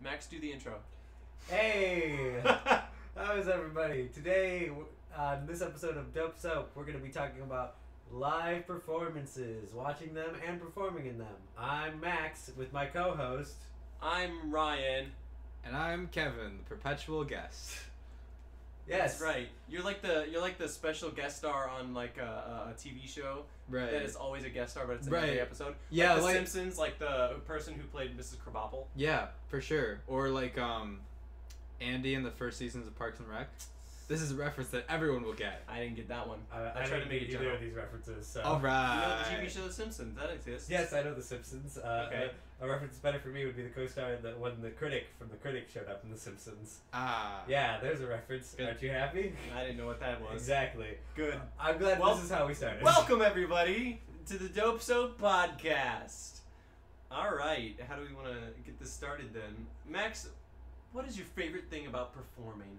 Max, do the intro. Hey! How is everybody? Today, on this episode of Dope Soap, we're going to be talking about live performances, watching them and performing in them. I'm Max with my co-host. I'm Ryan. And I'm Kevin, the perpetual guest. Yes. That's right. You're like the special guest star on like a TV show Right. that is always a guest star, but it's in Right. every episode. Yeah, like The like- Simpsons, like the person who played Mrs. Krabappel. Yeah, for sure. Or like Andy in the first seasons of Parks and Rec. This is a reference that everyone will get. I didn't get that one. I tried to didn't make get it either general. of these references, so... All You know right. the TV show The Simpsons? That exists. Yes, I know The Simpsons. Okay. A reference better for me would be the co-star when the critic from The Critic showed up in The Simpsons. Ah. Yeah, there's a reference. Good. Aren't you happy? I didn't know what that was. Exactly. Good. I'm glad Well, this is how we started. Welcome everybody to the Dope Soap Podcast. All right, how do we want to get this started then? Max, what is your favorite thing about performing?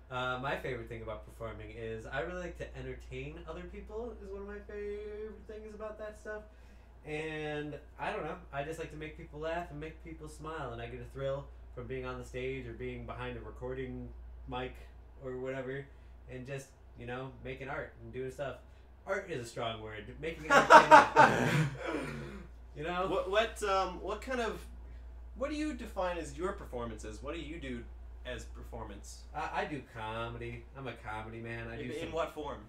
My favorite thing about performing is I really like to entertain other people is one of my favorite things about that stuff. And I don't know, I just like to make people laugh and make people smile, and I get a thrill from being on the stage or being behind a recording mic or whatever, and just, making art and doing stuff. Art is a strong word. Making entertainment. What do you define as your performances? What do you do as performance? I do comedy. I'm a comedy man. I do In what form?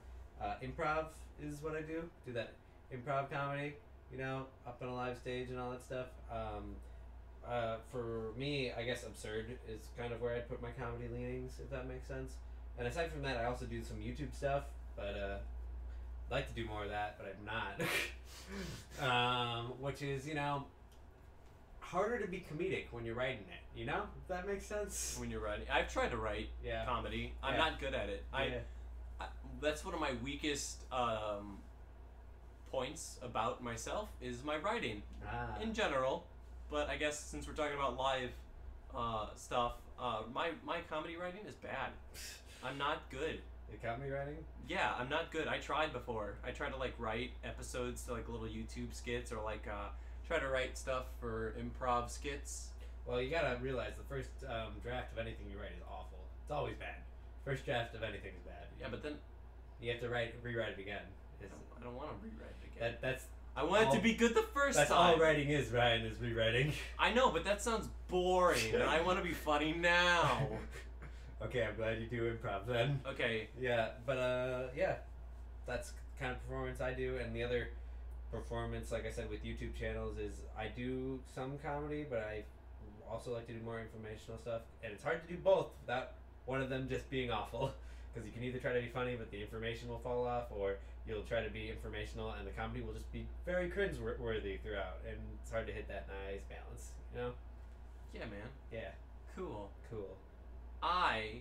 improv is what I do. Do that improv comedy, up on a live stage and all that stuff. For me, I guess absurd is kind of where I'd put my comedy leanings, if that makes sense. And aside from that, I also do some YouTube stuff, but I'd like to do more of that, but I'm not. Which is, harder to be comedic when you're writing it, if that makes sense. When you're writing, I've tried to write Yeah. comedy. I'm Yeah. not good at it. Yeah. That's one of my weakest points about myself is my writing in general. But I guess since we're talking about live stuff, my comedy writing is bad. I'm not good. The comedy writing? Yeah, I'm not good. I tried before. I tried to write episodes to little YouTube skits or try to write stuff for improv skits. Well, you gotta realize the first draft of anything you write is awful. It's always bad. First draft of anything is bad. Yeah, but then You have to rewrite it again. I don't want to rewrite it again. That's I want it to be good the first that's time. all writing is, Ryan, is rewriting. I know, but that sounds boring, and I want to be funny now. Okay, I'm glad you do improv then. Okay, Yeah, but yeah, that's kind of performance I do, and the other performance, like I said, with YouTube channels is I do some comedy, but I also like to do more informational stuff, and it's hard to do both without one of them just being awful, because you can either try to be funny, but the information will fall off, or you'll try to be informational, and the comedy will just be very cringe-worthy throughout, and it's hard to hit that nice balance, yeah, man. Yeah, Cool. cool. I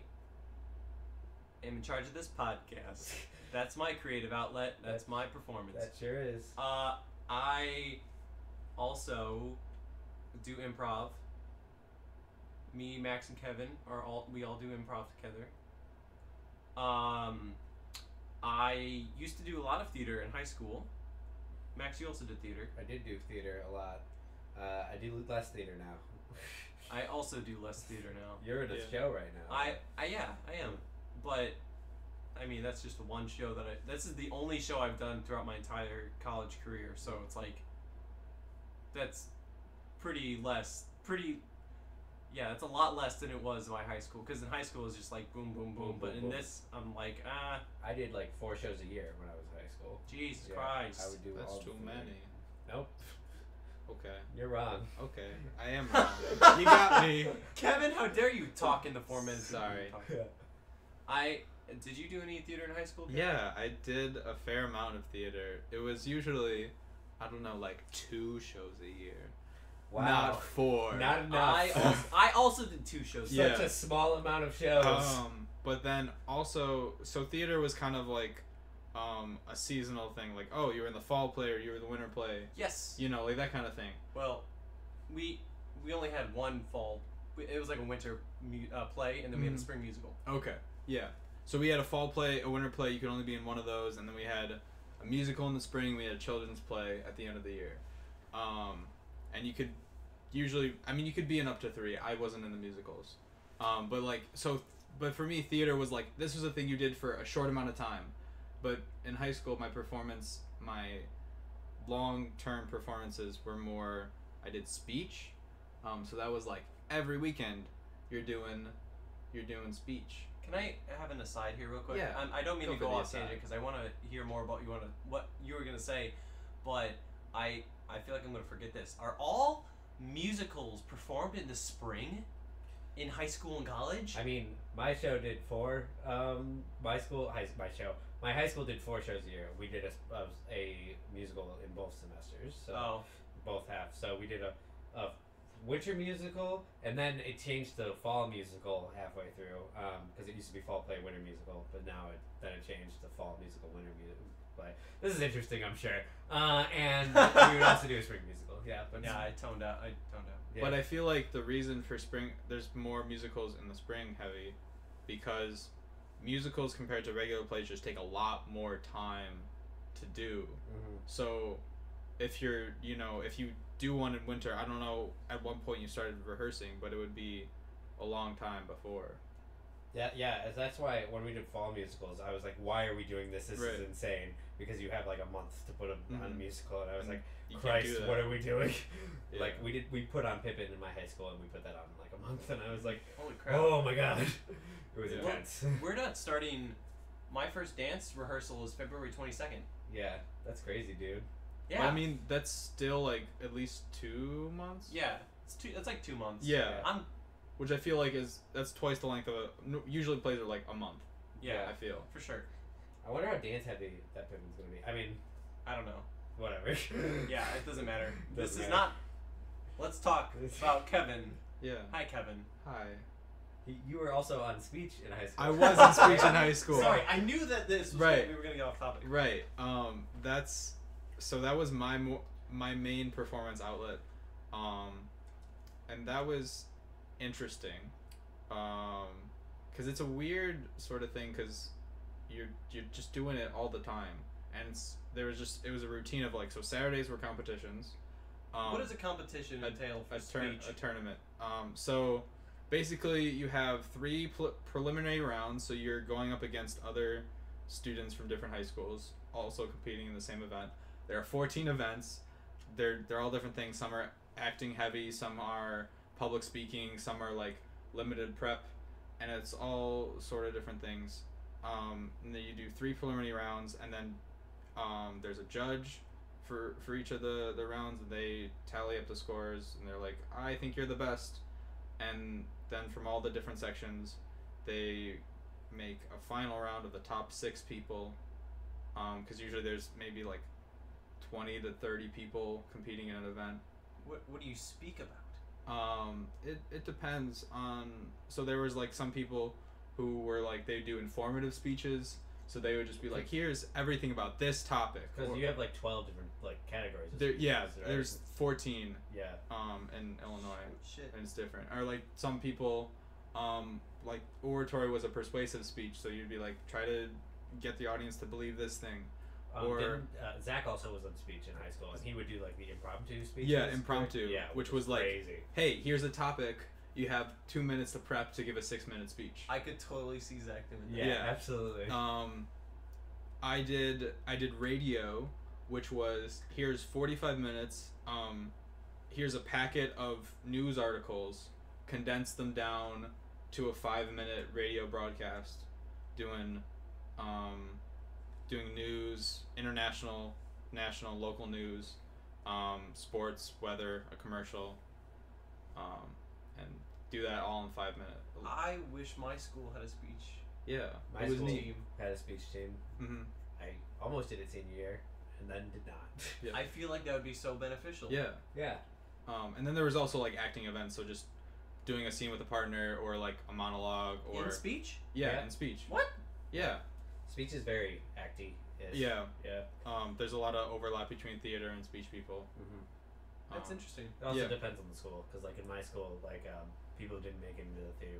am in charge of this podcast. That's my creative outlet. That's my performance. That sure is. I also do improv. Me, Max, and Kevin we all do improv together. I used to do a lot of theater in high school. Max, you also did theater. I did do theater a lot. I do less theater now. I also do less theater now. You're in a show right now. I am. But I mean, that's just the one show this is the only show I've done throughout my entire college career. So it's that's that's a lot less than it was in my high school. Because in high school it was just boom, boom, boom. Boom, But boom, in boom. this, I'm I did 4 shows a year when I was in high school. Jesus Yeah, Christ. I would do That's all too the theater. many. Nope, Okay. you're wrong. Okay. I am wrong. You got me. Kevin, how dare you talk in the 4 minutes? that Sorry. you talk. Did you do any theater in high school? Kevin? Yeah, I did a fair amount of theater. It was usually, 2 shows a year. Wow. Not 4. Not enough. I also did 2 shows. Yeah. Such a small amount of shows. But then also, so theater was kind of a seasonal thing. Oh, you were in the fall play or you were the winter play. Yes. That kind of thing. Well, we only had one fall. It was a winter play, and then we had a spring musical. Okay. Yeah. So we had a fall play, a winter play. You could only be in one of those, and then we had a musical in the spring. We had a children's play at the end of the year, and you could usually, I mean, you could be in up to 3. I wasn't in the musicals. But like, so, but for me, theater was like, this was a thing you did for a short amount of time. But in high school, my long-term performances were more, I did speech. So that was like every weekend you're doing speech. Can I have an aside here real quick? Yeah. I don't mean Go to for go the off aside. tangent because I want to hear more about what you were gonna say, but I feel like I'm gonna forget this. Are all musicals performed in the spring, in high school and college? I mean, my show did 4. My high school did 4 shows a year. We did a musical in both semesters, so both halves. So we did a winter musical, and then it changed to fall musical halfway through, because it used to be fall play, winter musical, but now it changed to fall musical, winter play. This is interesting, I'm sure. And we would also do a spring musical. Yeah, but yeah, I toned out. Yeah. But I feel like the reason for spring, there's more musicals in the spring heavy, because musicals compared to regular plays just take a lot more time to do. Mm-hmm. So if you're, if you do one in winter, I don't know at what point you started rehearsing, but it would be a long time before. Yeah, that's why when we did fall musicals, I was like, why are we doing this? This Right. is insane. Because you have like a month to put on a musical, and I was And like, you can't do Christ, that. what are we doing? Yeah. Like we put on Pippin in my high school, and we put that on in like a month, and I was like, Holy crap! oh my god, it was Yeah. intense. We're not starting. My first dance rehearsal is February 22nd. Yeah, that's crazy, dude. Yeah. But I mean, that's still like at least 2 months. Yeah, it's like 2 months. Yeah. I'm. Which I feel like that's twice the length of usually plays are like a month. Yeah, I feel. for sure. I wonder how dance heavy that Pippin's gonna be. I mean, I don't know. whatever. Yeah, it doesn't matter. This Doesn't is matter. not. Let's talk about Kevin. Yeah. Hi, Kevin. Hi. You were also on speech in high school. I was in speech in high school. Sorry, I knew that this was Right. we were gonna get off topic. Right. That was my main performance outlet, and that was interesting, because it's a weird sort of thing, because you're just doing it all the time, and it was a routine of like, so Saturdays were competitions. What does a competition entail for speech? A tournament. So basically you have 3 preliminary rounds, so you're going up against other students from different high schools also competing in the same event. There are 14 events. They're all different things. Some are acting heavy, some are public speaking, some are like limited prep, and it's all sort of different things. And then you do 3 preliminary rounds, and then there's a judge for each of the rounds, and they tally up the scores, and they're like, I think you're the best. And then from all the different sections, they make a final round of the top 6 people, because usually there's maybe like 20 to 30 people competing in an event. What do you speak about? It depends on, so there was like some people who were like, they do informative speeches, so they would just be like, here's everything about this topic. Because you have like 12 different like categories. of There, yeah, speeches, right? there's 14 Yeah. in Illinois, Shit. and it's different. Or like some people, like oratory was a persuasive speech, so you'd be like, try to get the audience to believe this thing. Zach also was on speech in high school, and he would do like the impromptu speeches. Yeah, impromptu, Yeah, which was like, crazy. hey, here's a topic. You have 2 minutes to prep to give a 6-minute speech. I could totally see Zach doing that. Yeah, Yeah. absolutely. I did radio, which was, here's 45 minutes. Here's a packet of news articles, condense them down to a 5-minute radio broadcast, doing news, international, national, local news, sports, weather, a commercial, and do that all in 5 minutes. I wish my school had a speech. Yeah, My it was school neat. had a speech team. Mm-hmm. I almost did it senior year, and then did not. Yeah. I feel like that would be so beneficial. Yeah. Yeah. And then there was also like acting events, so just doing a scene with a partner, or like a monologue, or In speech? yeah, Yeah. in speech. What? Yeah, Speech is very acty. yeah. Yeah. There's a lot of overlap between theater and speech people. Mm-hmm. That's Um, interesting. It also Yeah. depends on the school, because like in my school, like people who didn't make it into the theater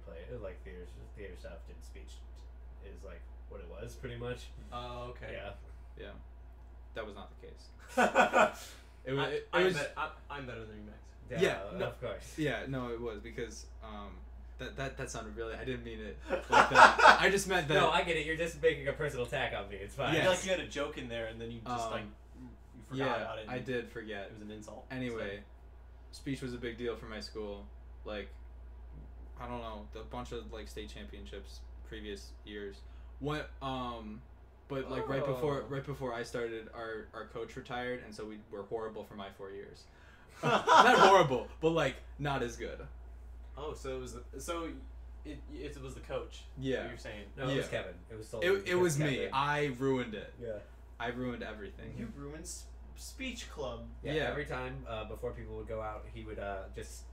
theater stuff did speech is like what it was pretty much. Oh, okay. Yeah. Yeah, that was not the case. I'm It was better than you, Max. Yeah, no, of course. Yeah, no, it was because that sounded really. I didn't mean it like that. I just meant that. No, I get it. You're just making a personal attack on me. It's fine. I feel like you had a joke in there and then you just you forgot about it. I did forget. It was an insult. Anyway, speech was a big deal for my school. Like, I don't know, a bunch of like state championships previous years. What but like right before I started, our coach retired, and so we were horrible for my 4 years. Not horrible, but like not as good. Oh, so it was it was the coach. Yeah, What you're saying? No, it was Kevin. It was it was Kevin. me. I ruined it. Yeah. I ruined everything. You ruined speech club. Yeah. Every time before people would go out, he would just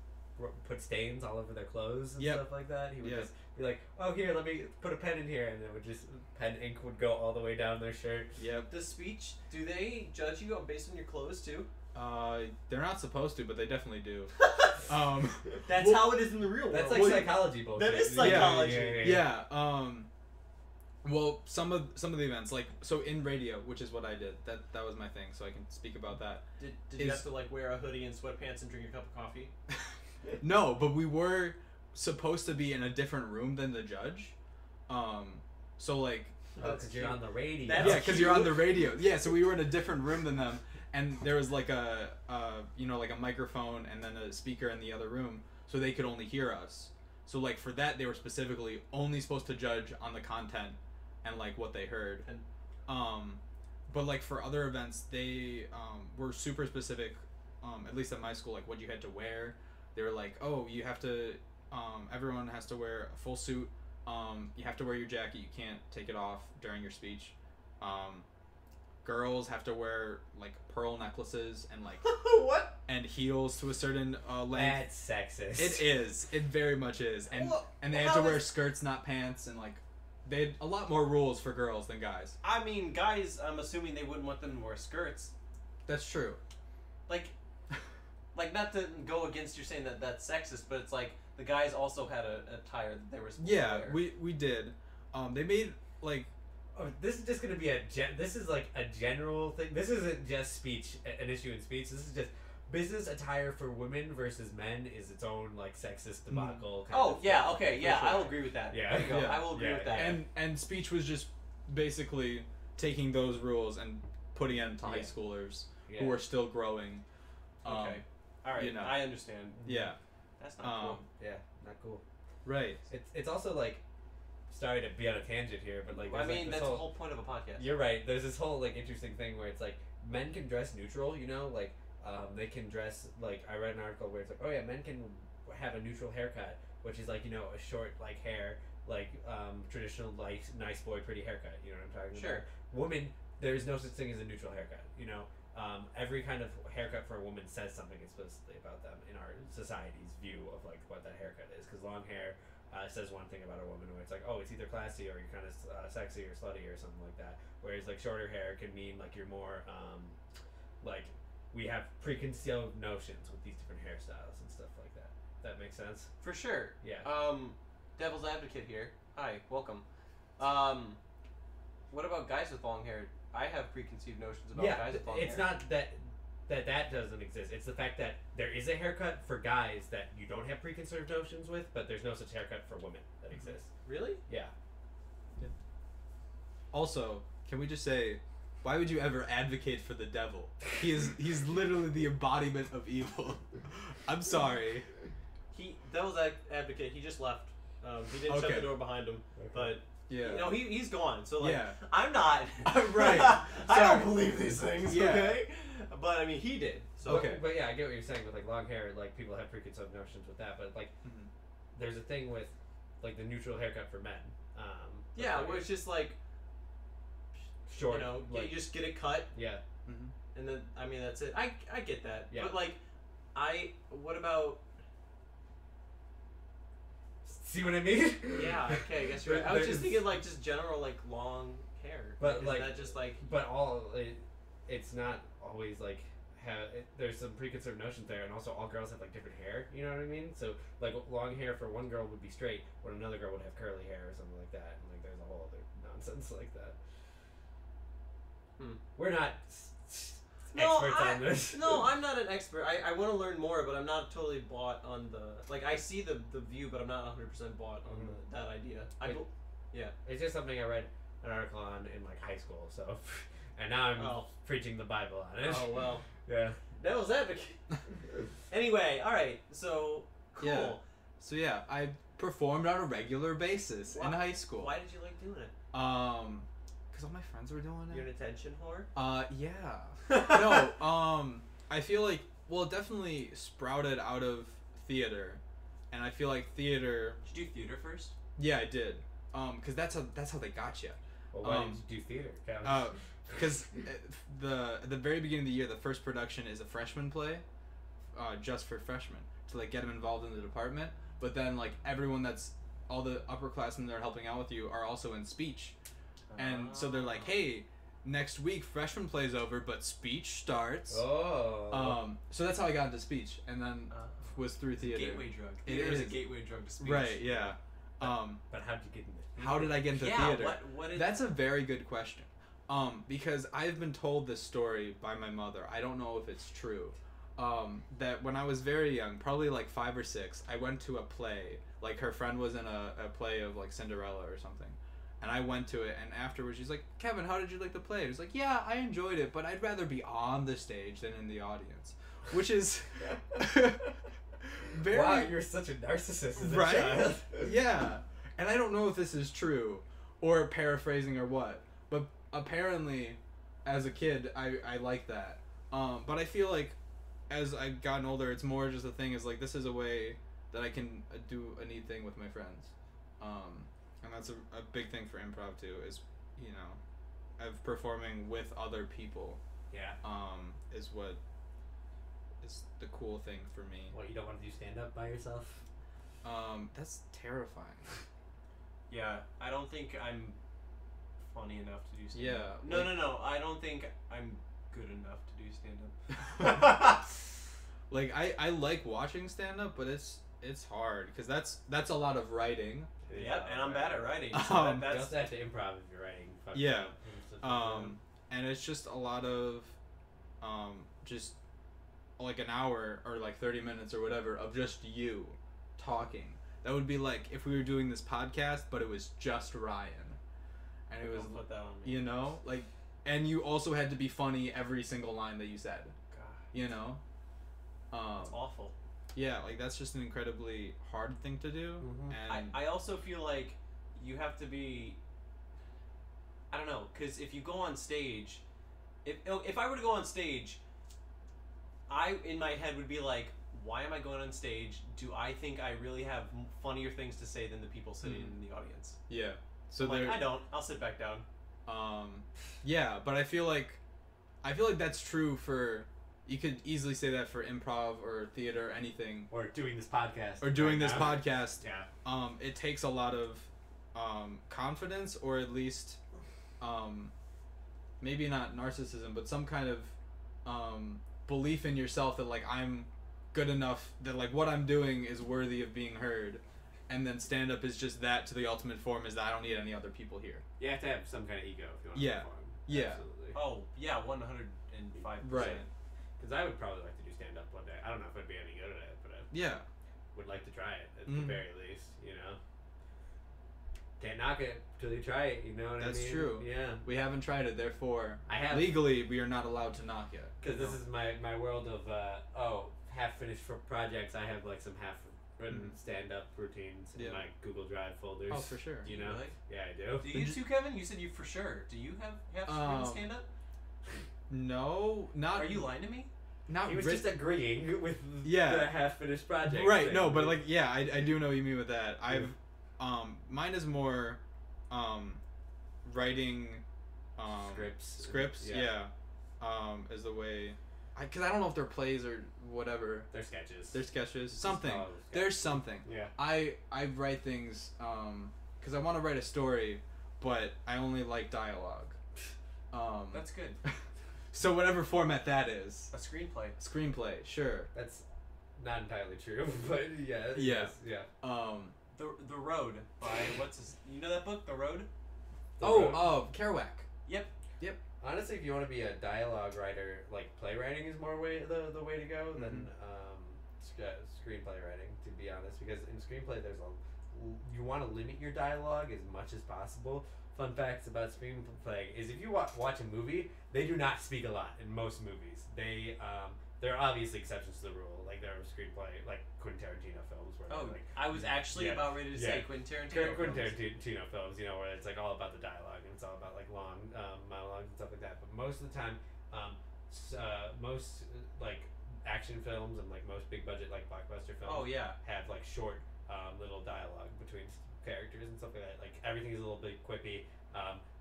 put stains all over their clothes and stuff like that. He would just be like, "Oh, here, let me put a pen in here," and it would just pen ink would go all the way down their shirt. Yep. The speech, do they judge you based on your clothes too? They're not supposed to, but they definitely do. That's how it is in the real world. That's like psychology bullshit. That is psychology. Yeah. Well, some of the events, like so in radio, which is what I did. That was my thing, so I can speak about that. Did you have to like wear a hoodie and sweatpants and drink a cup of coffee? No, but we were supposed to be in a different room than the judge. So like. Because you're on the radio. Yeah, because you're on the radio. Yeah, so we were in a different room than them, and there was like a like a microphone and then a speaker in the other room, so they could only hear us. So like for that, they were specifically only supposed to judge on the content and like what they heard. But like for other events, they were super specific. At least at my school, like what you had to wear. They were like, oh, you have to. Everyone has to wear a full suit. You have to wear your jacket. You can't take it off during your speech. Girls have to wear like pearl necklaces and like what? And heels to a certain length. That's sexist. It is. It very much is. And they have to wear skirts, not pants, and like they had a lot more rules for girls than guys. I mean, guys, I'm assuming they wouldn't want them to wear skirts. That's true. Like not to go against you saying that that's sexist, but it's like the guys also had a attire that they were supposed to wear. Yeah, we did. They made like. Oh, this is just gonna be this is like a general thing. This isn't just speech, an issue in speech. This is just business attire for women versus men is its own like sexist debacle. Kind of yeah, thing. okay, yeah, Sure. I'll agree with that. Yeah, There you go. Yeah. I will agree with that. And speech was just basically taking those rules and putting it into high schoolers who are still growing. Okay. All right. You know. I understand. Yeah. That's not cool. Yeah, not cool. Right. It's also like, sorry to be on a tangent here, but like I mean, like that's the whole point of a podcast. You're right. There's this whole like interesting thing where it's like men can dress neutral. You know, like they can dress like I read an article where it's like, oh yeah, men can have a neutral haircut, which is like, you know, a short like hair, like traditional like nice boy pretty haircut. You know what I'm talking about? Woman, there's no such thing as a neutral haircut. You know. Every kind of haircut for a woman says something explicitly about them in our society's view of like what that haircut is. Because long hair says one thing about a woman, where it's like, oh, it's either classy or you're kind of sexy or slutty or something like that. Whereas like shorter hair can mean like you're more like we have preconceived notions with these different hairstyles and stuff like that. That makes sense? For sure. Yeah. Devil's advocate here. Hi, welcome. What about guys with long hair? I have preconceived notions about guys with long hair. It's not that doesn't exist. It's the fact that there is a haircut for guys that you don't have preconceived notions with, but there's no such haircut for women that exists. Really? Yeah. Also, can we just say, why would you ever advocate for the devil? He's literally the embodiment of evil. I'm sorry. Devil's advocate. He just left. He didn't shut the door behind him, but. Yeah. You know, he's gone. So, like, yeah. I'm not. Right. I don't believe these things, Yeah. okay? But, I mean, he did. So. Okay. But yeah, I get what you're saying with, like, long hair. Like, people have preconceived notions with that. But, like, there's a thing with, like, the neutral haircut for men. Yeah, like, where it's just, like, short. You know, like, you just get it cut. Yeah. And then, I mean, that's it. I get that. Yeah. But, like, what about... See what I mean? Yeah, okay, I guess you're right. I was just thinking, like, just general, like, long hair. But, like, that just, like... But it's not always, like, there's some preconceived notions there, and also all girls have, like, different hair, you know what I mean? So, like, long hair for one girl would be straight, when another girl would have curly hair or something like that, and, like, there's a whole other nonsense like that. We're not experts on this. No, I'm not an expert. I want to learn more, but I'm not totally bought on the... Like, I see the view, but I'm not 100% bought on that idea. It's just something I read an article on in, like, high school, so... And now I'm preaching the Bible on it. Oh, well. Yeah. Devil's advocate. Anyway, alright, so... Cool. Yeah. So, yeah, I performed on a regular basis in high school. Why did you like doing it? Because all my friends were doing it. You're an attention whore? Yeah. No, I feel like, well, it definitely sprouted out of theater. And I feel like theater... Did you do theater first? Yeah, I did. Because that's how they got you. Well, why did you do theater? Because at the very beginning of the year, the first production is a freshman play, just for freshmen, to like get them involved in the department. But then like everyone that's all the upperclassmen that are helping out with you are also in speech, and so they're like, hey, next week freshman play's over, but speech starts. Oh. So that's how I got into speech, and then was through theater. Gateway drug. It is is a gateway drug to speech. Right. Yeah. But how did you get into theater? How did I get into theater? What is That's a very good question. Because I've been told this story by my mother. I don't know if it's true. That when I was very young, probably like 5 or 6, I went to a play. Like her friend was in a play of like Cinderella or something. And I went to it, and afterwards she's like, Kevin, how did you like the play? I was like, yeah, I enjoyed it, but I'd rather be on the stage than in the audience. Which is very... Wow, you're such a narcissist as a right? child. Yeah. And I don't know if this is true, or paraphrasing or what, but apparently, as a kid, I like that. But I feel like, as I've gotten older, it's more just a thing is like, this is a way that I can do a neat thing with my friends. And that's a big thing for improv too, is, you know, of performing with other people. Yeah. Is what is the cool thing for me. What, you don't want to do stand-up by yourself? That's terrifying. Yeah, I don't think I'm funny enough to do stand-up. Yeah. No, I don't think I'm good enough to do stand-up. Like, I like watching stand-up, but it's hard, because that's a lot of writing. Yep, and I'm bad at writing. So You also have to improv if you're writing. Yeah. And it's just a lot of, just like an hour or like 30 minutes or whatever of just you talking. That would be like if we were doing this podcast, but it was just Ryan. And it was, put that on me. you know, like, and you also had to be funny every single line that you said. God. You know? It's awful. Yeah, like that's just an incredibly hard thing to do. Mm-hmm. And I also feel like you have to be, I don't know, because if you go on stage, if I were to go on stage, I in my head would be like, why am I going on stage? Do I think I really have funnier things to say than the people sitting in the audience? yeah. So like, I don't. I'll sit back down. Yeah, but I feel like that's true for. You could easily say that for improv or theater, or anything. Or doing this podcast. Or doing right this now. podcast. Yeah. It takes a lot of confidence, or at least maybe not narcissism, but some kind of belief in yourself that like I'm good enough, that like what I'm doing is worthy of being heard. And then stand up is just that to the ultimate form, is that I don't need any other people here. You have to have some kind of ego if you want to Yeah. perform. Yeah. Absolutely. Oh yeah, 105%. Right. Because I would probably like to do stand up one day. I don't know if I'd be any good at it, but I Yeah. would like to try it at the Mhm. very least, you know? Can't knock it till you try it, you know what I mean? That's true. Yeah. We haven't tried it, therefore I have. legally we are not allowed to knock it. Because this is my world of, half finished for projects. I have like some half written stand-up routines in my Google Drive folders. Oh, for sure. You know? Really? Yeah, I do. Do you too, Kevin? You said you for sure. Do you have stand up? No, not. Are you lying to me? Not He was writ- just agreeing with Yeah. the half-finished project. Right, thing. no, but like, yeah, I do know what you mean with that. I've, mine is more, writing, scripts, yeah, is the way, because I don't know if they're plays or whatever. They're sketches. They're sketches, something. all sketches. There's something. Yeah. I write things, because I want to write a story, but I only like dialogue. That's good. So whatever format that is. A screenplay. Screenplay, sure. That's not entirely true, but yeah. Yeah. Yeah. The Road by what's his? You know that book, The Road? The Road? Kerouac. Yep. Honestly, if you want to be a dialogue writer, like playwriting is more the way to go than screenplay writing. To be honest, because in screenplay you want to limit your dialogue as much as possible. Fun facts about screenplay is if you watch a movie, they do not speak a lot in most movies. There are obviously exceptions to the rule. Like there are screenplay, like Quentin Tarantino films where I was actually about ready to say Quentin Tarantino. Quentin Tarantino films, where it's like all about the dialogue and it's all about like long monologues and stuff like that. But most of the time, most like action films and like most big budget like blockbuster films have like short little dialogue between characters and stuff like that. Like everything is a little bit quippy.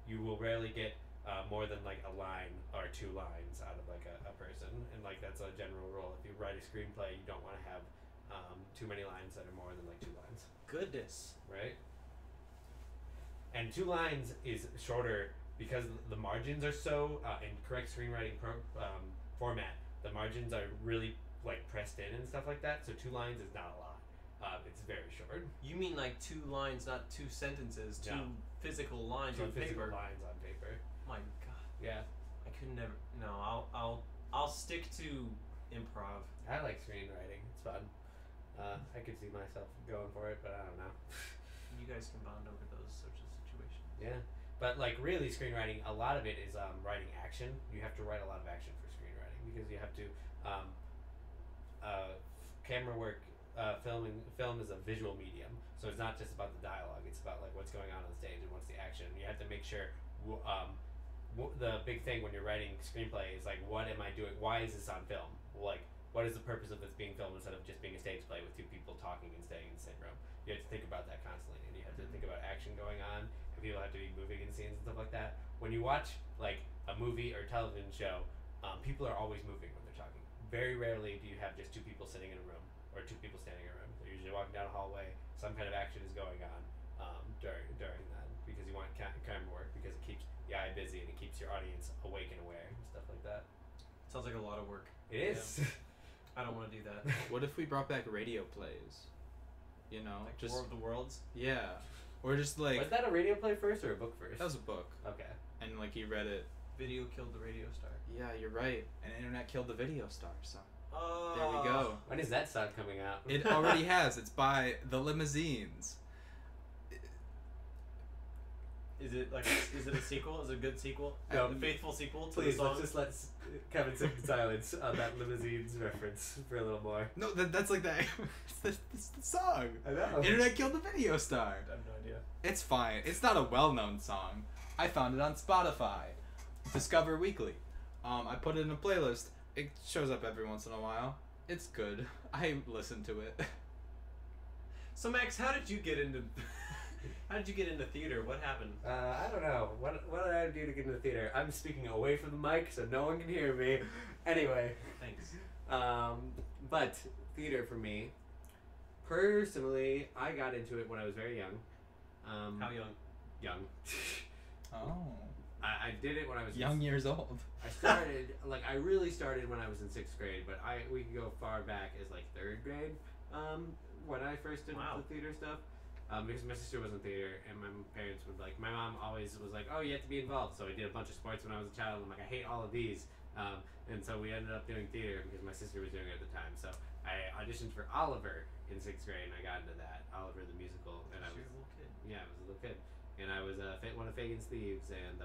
You will rarely get more than like a line or 2 lines out of like a person, and like that's a general rule. If you write a screenplay, you don't want to have too many lines that are more than like 2 lines. Goodness. Right. And 2 lines is shorter because the margins are so in correct screenwriting format. The margins are really like pressed in and stuff like that. So 2 lines is not a lot. It's very short. You mean like 2 lines, not 2 sentences, 2 physical lines on paper. Lines on paper. My God. Yeah. I could never. No, I'll stick to improv. I like screenwriting. It's fun. I could see myself going for it, but I don't know. You guys can bond over those sorts of situations. Yeah. But like really screenwriting, a lot of it is writing action. You have to write a lot of action for screenwriting because you have to camera work. Film is a visual medium, so it's not just about the dialogue. It's about like what's going on the stage and what's the action. You have to make sure. The big thing when you're writing screenplay is like, what am I doing? Why is this on film? Like, what is the purpose of this being filmed instead of just being a stage play with 2 people talking and staying in the same room? You have to think about that constantly, and you have to think about action going on, and people have to be moving in scenes and stuff like that. When you watch like a movie or television show, people are always moving when they're talking. Very rarely do you have just 2 people sitting in a room or 2 people standing in a room. They're usually walking down a hallway. Some kind of action is going on during that because you want camera work because it keeps the eye busy and it keeps your audience awake and aware and stuff like that. Sounds like a lot of work. It is. Yeah. I don't want to do that. What if we brought back radio plays? Like just War of the Worlds? Yeah. Or just like was that a radio play first or a book first? that was a book. Okay. And like you read it. Video killed the radio star. Yeah, you're right. And internet killed the video star. So Oh. there we go. When is that song coming out? It already has. It's by the Limousines. Is it a sequel? Is it a good sequel? No. The faithful sequel to Please, the song? let's just let Kevin sit in silence on that Limousines reference for a little more. No, that's like that. It's the song. I know. Internet killed the video star. I have no idea. It's fine. It's not a well-known song. I found it on Spotify. Discover Weekly. I put it in a playlist. It shows up every once in a while. It's good. I listen to it. So Max, how did you get into theater? What happened? I don't know. What did I do to get into the theater? I'm speaking away from the mic so no one can hear me. Anyway. Thanks. But theater for me, personally, I got into it when I was very young. How young? Young. Oh. I did it when I was Young years old. I really started when I was in 6th grade, but we could go far back as like 3rd grade when I first did the theater stuff. Because my sister was in theater, and my parents would my mom always was like, oh, you have to be involved. So I did a bunch of sports when I was a child. I'm like, I hate all of these. And so we ended up doing theater because my sister was doing it at the time. So I auditioned for Oliver in 6th grade, and I got into that. Oliver the musical. And I was a little kid. Yeah, I was a little kid. And I was one of Fagin's thieves, and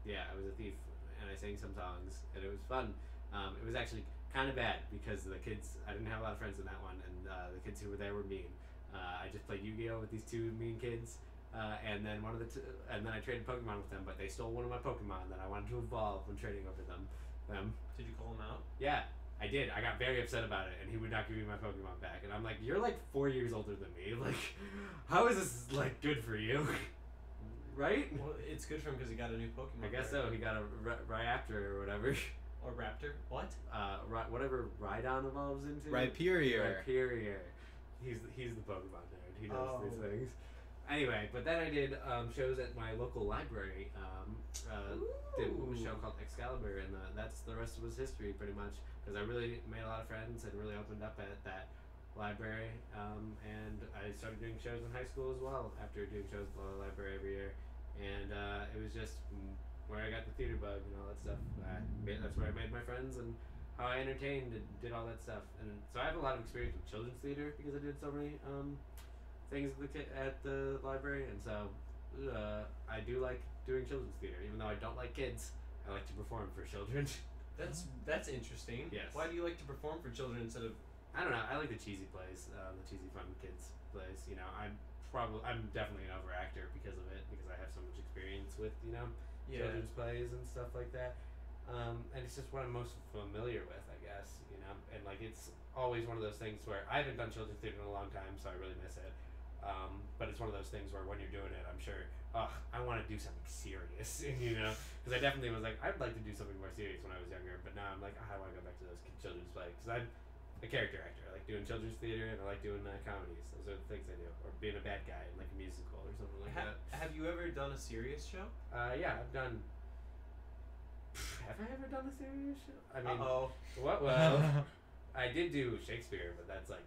yeah, I was a thief, and I sang some songs, and it was fun. It was actually kind of bad because the kids, I didn't have a lot of friends in that one, and the kids who were there were mean. I just played Yu-Gi-Oh with these 2 mean kids, and then and then I traded Pokemon with them, but they stole one of my Pokemon that I wanted to evolve when trading over them. Did you call him out? Yeah, I did. I got very upset about it, and he would not give me my Pokemon back. And I'm like, you're like 4 years older than me. Like, how is this like good for you? Right? Well, it's good for him because he got a new Pokemon. I guess so. He got a Rhyaptor or whatever. Or Raptor? What? Whatever Rhydon evolves into. Rhyperior. Rhyperior. He's the Pokemon nerd. He knows these things. Anyway, but then I did shows at my local library. Did a show called Excalibur, and that's the rest was history pretty much. Because I really made a lot of friends and really opened up at that library. And I started doing shows in high school as well after doing shows at the library every year. And it was just where I got the theater bug and all that stuff. That's where I made my friends and how I entertained and did all that stuff. And so I have a lot of experience with children's theater because I did so many things at the library, and so I do like doing children's theater, even though I don't like kids. I like to perform for children. That's interesting. Yes. Why do you like to perform for children instead of? I don't know. I like the cheesy plays, the cheesy fun kids plays. You know, I'm definitely an overactor because of it, because I have so much experience with children's plays and stuff like that. And it's just what I'm most familiar with, I guess. You know, and like it's always one of those things where I haven't done children's theater in a long time, so I really miss it. But it's one of those things where when you're doing it, I'm sure, I want to do something serious, because I definitely was like, I'd like to do something more serious when I was younger, but now I'm like, I want to go back to those children's plays, because I'm a character actor. I like doing children's theater, and I like doing comedies. Those are the things I do, or being a bad guy in like a musical or something like that. Have you ever done a serious show? Yeah, I've done. Have I ever done a serious show? I mean, what? Well, I did do Shakespeare, but that's like,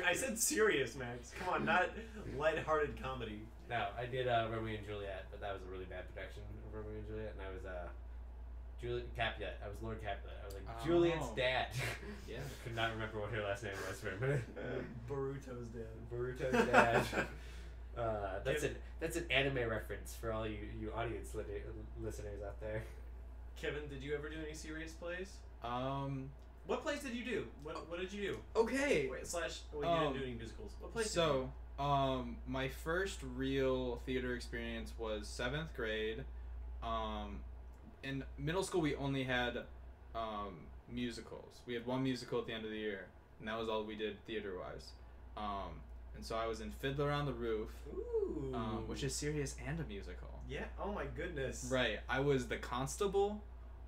I said serious, Max. Come on, not lighthearted comedy. No, I did Romeo and Juliet, but that was a really bad production of Romeo and Juliet, and I was Capulet. I was Lord Capulet. I was like Juliet's dad. Yeah. I could not remember what her last name was for a minute. Boruto's dad. Boruto's dad. That's an anime reference for all you audience listeners out there. Kevin, did you ever do any serious plays? What plays did you do? What did you do? Okay. You didn't do any musicals. What plays did you do? My first real theater experience was 7th grade. In middle school, we only had musicals. We had one musical at the end of the year, and that was all we did theater-wise. And so I was in Fiddler on the Roof, which is serious and a musical. Yeah. Oh my goodness. Right. I was the constable,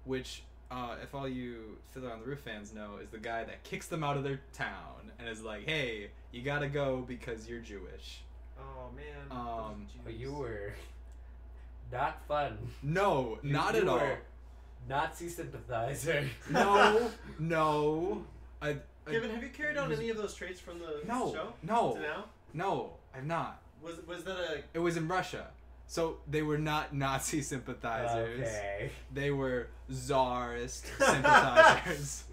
which, if all you Fiddler on the Roof fans know, is the guy that kicks them out of their town and is like, "Hey, you gotta go because you're Jewish." Oh man. But you were not fun. No, not at all. Nazi sympathizer. No. Kevin, have you carried on any of those traits from the show? No. To now? No, I've not. Was that a? It was in Russia, so they were not Nazi sympathizers. Okay. They were Tsarist sympathizers.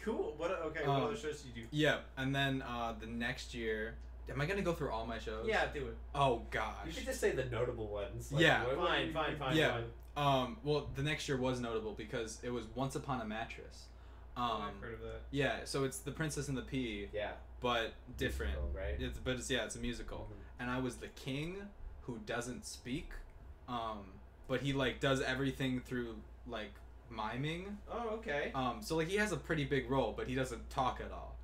Cool. What other shows did you do? Yeah, and then the next year. Am I gonna go through all my shows? Yeah, do it. Oh gosh. You could just say the notable ones. Yeah. Fine. Yeah. Well, the next year was notable because it was Once Upon a Mattress. I've heard of that. Yeah, so it's The Princess and the Pea. Yeah. But different. Musical, right? It's a musical. Mm-hmm. And I was the king who doesn't speak, but he like does everything through like miming. Oh, okay. So like he has a pretty big role, but he doesn't talk at all,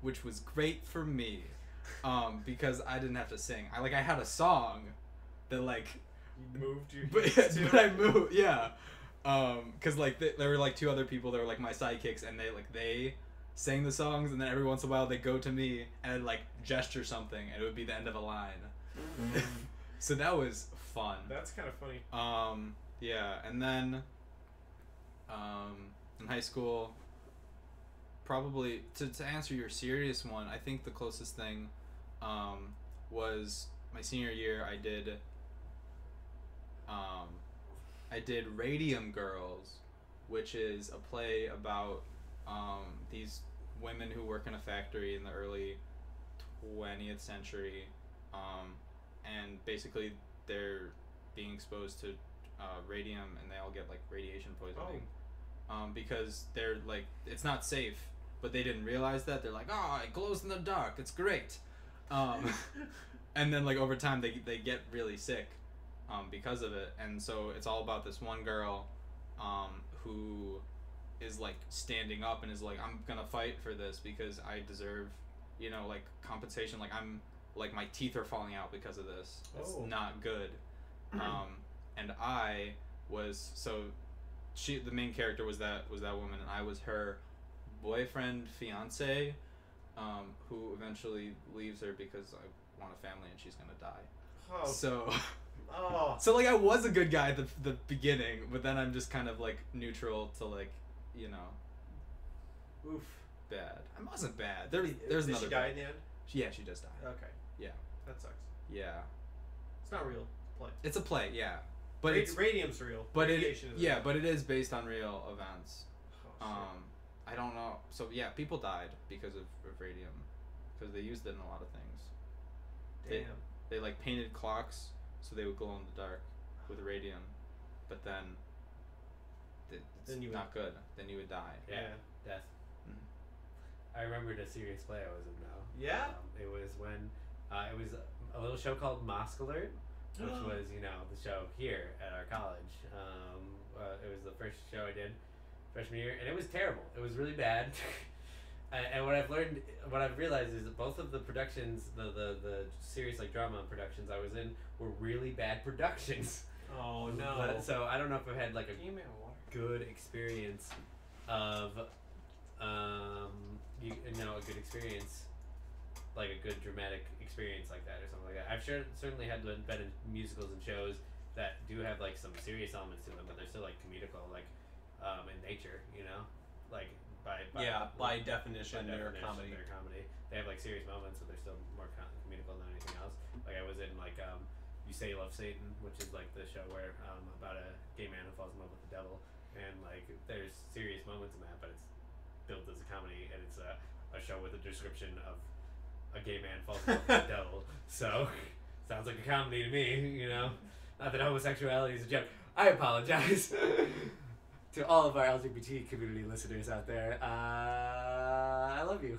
which was great for me, because I didn't have to sing. I had a song that like. You moved your But I moved, yeah. Cause like there were like two other people that were like my sidekicks, and they sang the songs, and then every once in a while they go to me and I'd, like gesture something, and it would be the end of a line. So that was fun. That's kind of funny. Yeah, and then in high school, probably to answer your serious one, I think the closest thing was my senior year. I did Radium Girls, which is a play about these women who work in a factory in the early 20th century, and basically they're being exposed to radium, and they all get like radiation poisoning, because they're like, it's not safe, but they didn't realize that. They're like, oh, it glows in the dark, it's great, and then like over time they get really sick because of it. And so it's all about this one girl who is like standing up and is like, I'm gonna fight for this because I deserve, like compensation. Like I'm like, my teeth are falling out because of this. It's not good. And I was, so the main character was that woman, and I was her boyfriend, fiance, who eventually leaves her because I want a family and she's gonna die. So like I was a good guy at the beginning, but then I'm just kind of like neutral to like, oof, bad. I wasn't bad. There's another. Did she die in the end? Yeah, she does die. Okay. Yeah. That sucks. Yeah. It's not real. Play. It's a play, yeah, but it's Radium's real. but Radiation is yeah, real. but it is based on real events. Oh, I don't know. So yeah, people died because of radium, because they used it in a lot of things. shit. Damn. They like painted clocks so they would glow in the dark with radium, but then it's Then you would- not good. Then you would die. Yeah. Death. I remembered a serious play I was in now. Yeah? It was when it was a little show called Mosque Alert, which was the show here at our college. It was the first show I did freshman year, and it was terrible. It was really bad. And what I've realized is that both of the productions, the serious like drama productions I was in, were really bad productions. Oh no. So I don't know if I've had like a Can you give me a water? good experience of a good experience, like a good dramatic experience like that or something like that. I've certainly had been in musicals and shows that do have like some serious elements to them, but they're still like comedical, like in nature, like by definition, they're comedy. They're comedy. They have like serious moments, but they're still more comedical than anything else. Like I was in like You Say You Love Satan, which is like the show where about a gay man who falls in love with the devil, and like there's serious moments in that, but it's built as a comedy, and it's a show with a description of a gay man falls in love with the devil. So sounds like a comedy to me, Not that homosexuality is a joke. I apologize to all of our LGBT community listeners out there. I love you,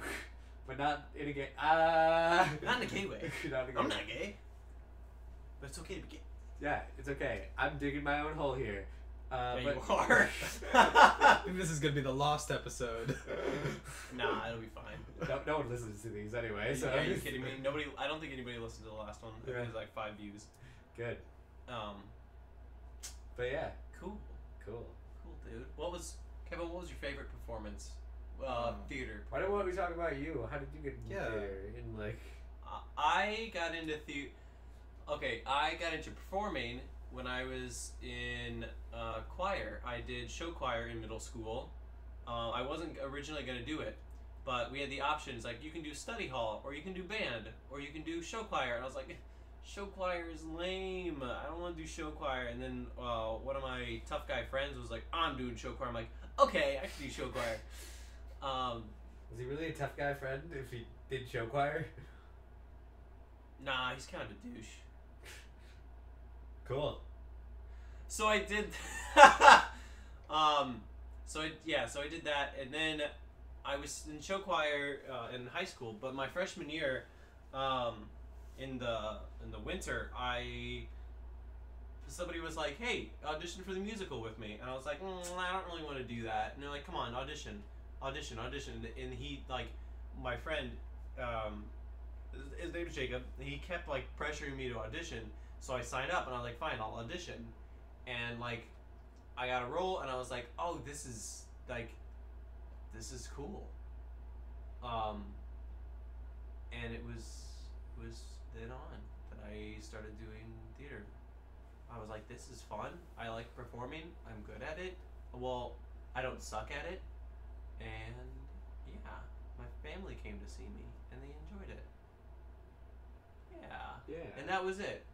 but not in a gay. Not in a gay way. Not in a gay I'm way. not gay. But it's okay to be gay. Yeah, it's okay. I'm digging my own hole here. Yeah, But you are. I think this is gonna be the lost episode. Nah, it'll be fine. no one listens to these anyway. So Are you kidding me? Nobody. I don't think anybody listened to the last one. I think Yeah. it was like 5 views. Good. But yeah, Cool, cool. dude. Kevin? What was your favorite performance? Theater. Why don't we talk about you? How did you get Yeah. there? And like, I got into Okay, I got into performing when I was in choir. I did show choir in middle school. I wasn't originally going to do it, but we had the options, like you can do study hall, or you can do band, or you can do show choir. And I was like, show choir is lame. I don't want to do show choir. And then one of my tough guy friends was like, I'm doing show choir. I'm like, okay, I can do show choir. was he really a tough guy friend if he did show choir? Nah, he's kind of a douche. Cool. So I did. So I did that, and then I was in show choir in high school. But my freshman year, in the winter, somebody was like, "Hey, audition for the musical with me," and I was like, "I don't really want to do that." And they're like, "Come on, audition." And he, like, my friend, his name is Jacob. He kept like pressuring me to audition. So I signed up, and I was like, fine, I'll audition. And like, I got a role, and I was like, oh, this is cool. And it was then on that I started doing theater. I was like, this is fun. I like performing. I'm good at it. Well, I don't suck at it. And yeah, my family came to see me, and they enjoyed it. Yeah. Yeah. And that was it.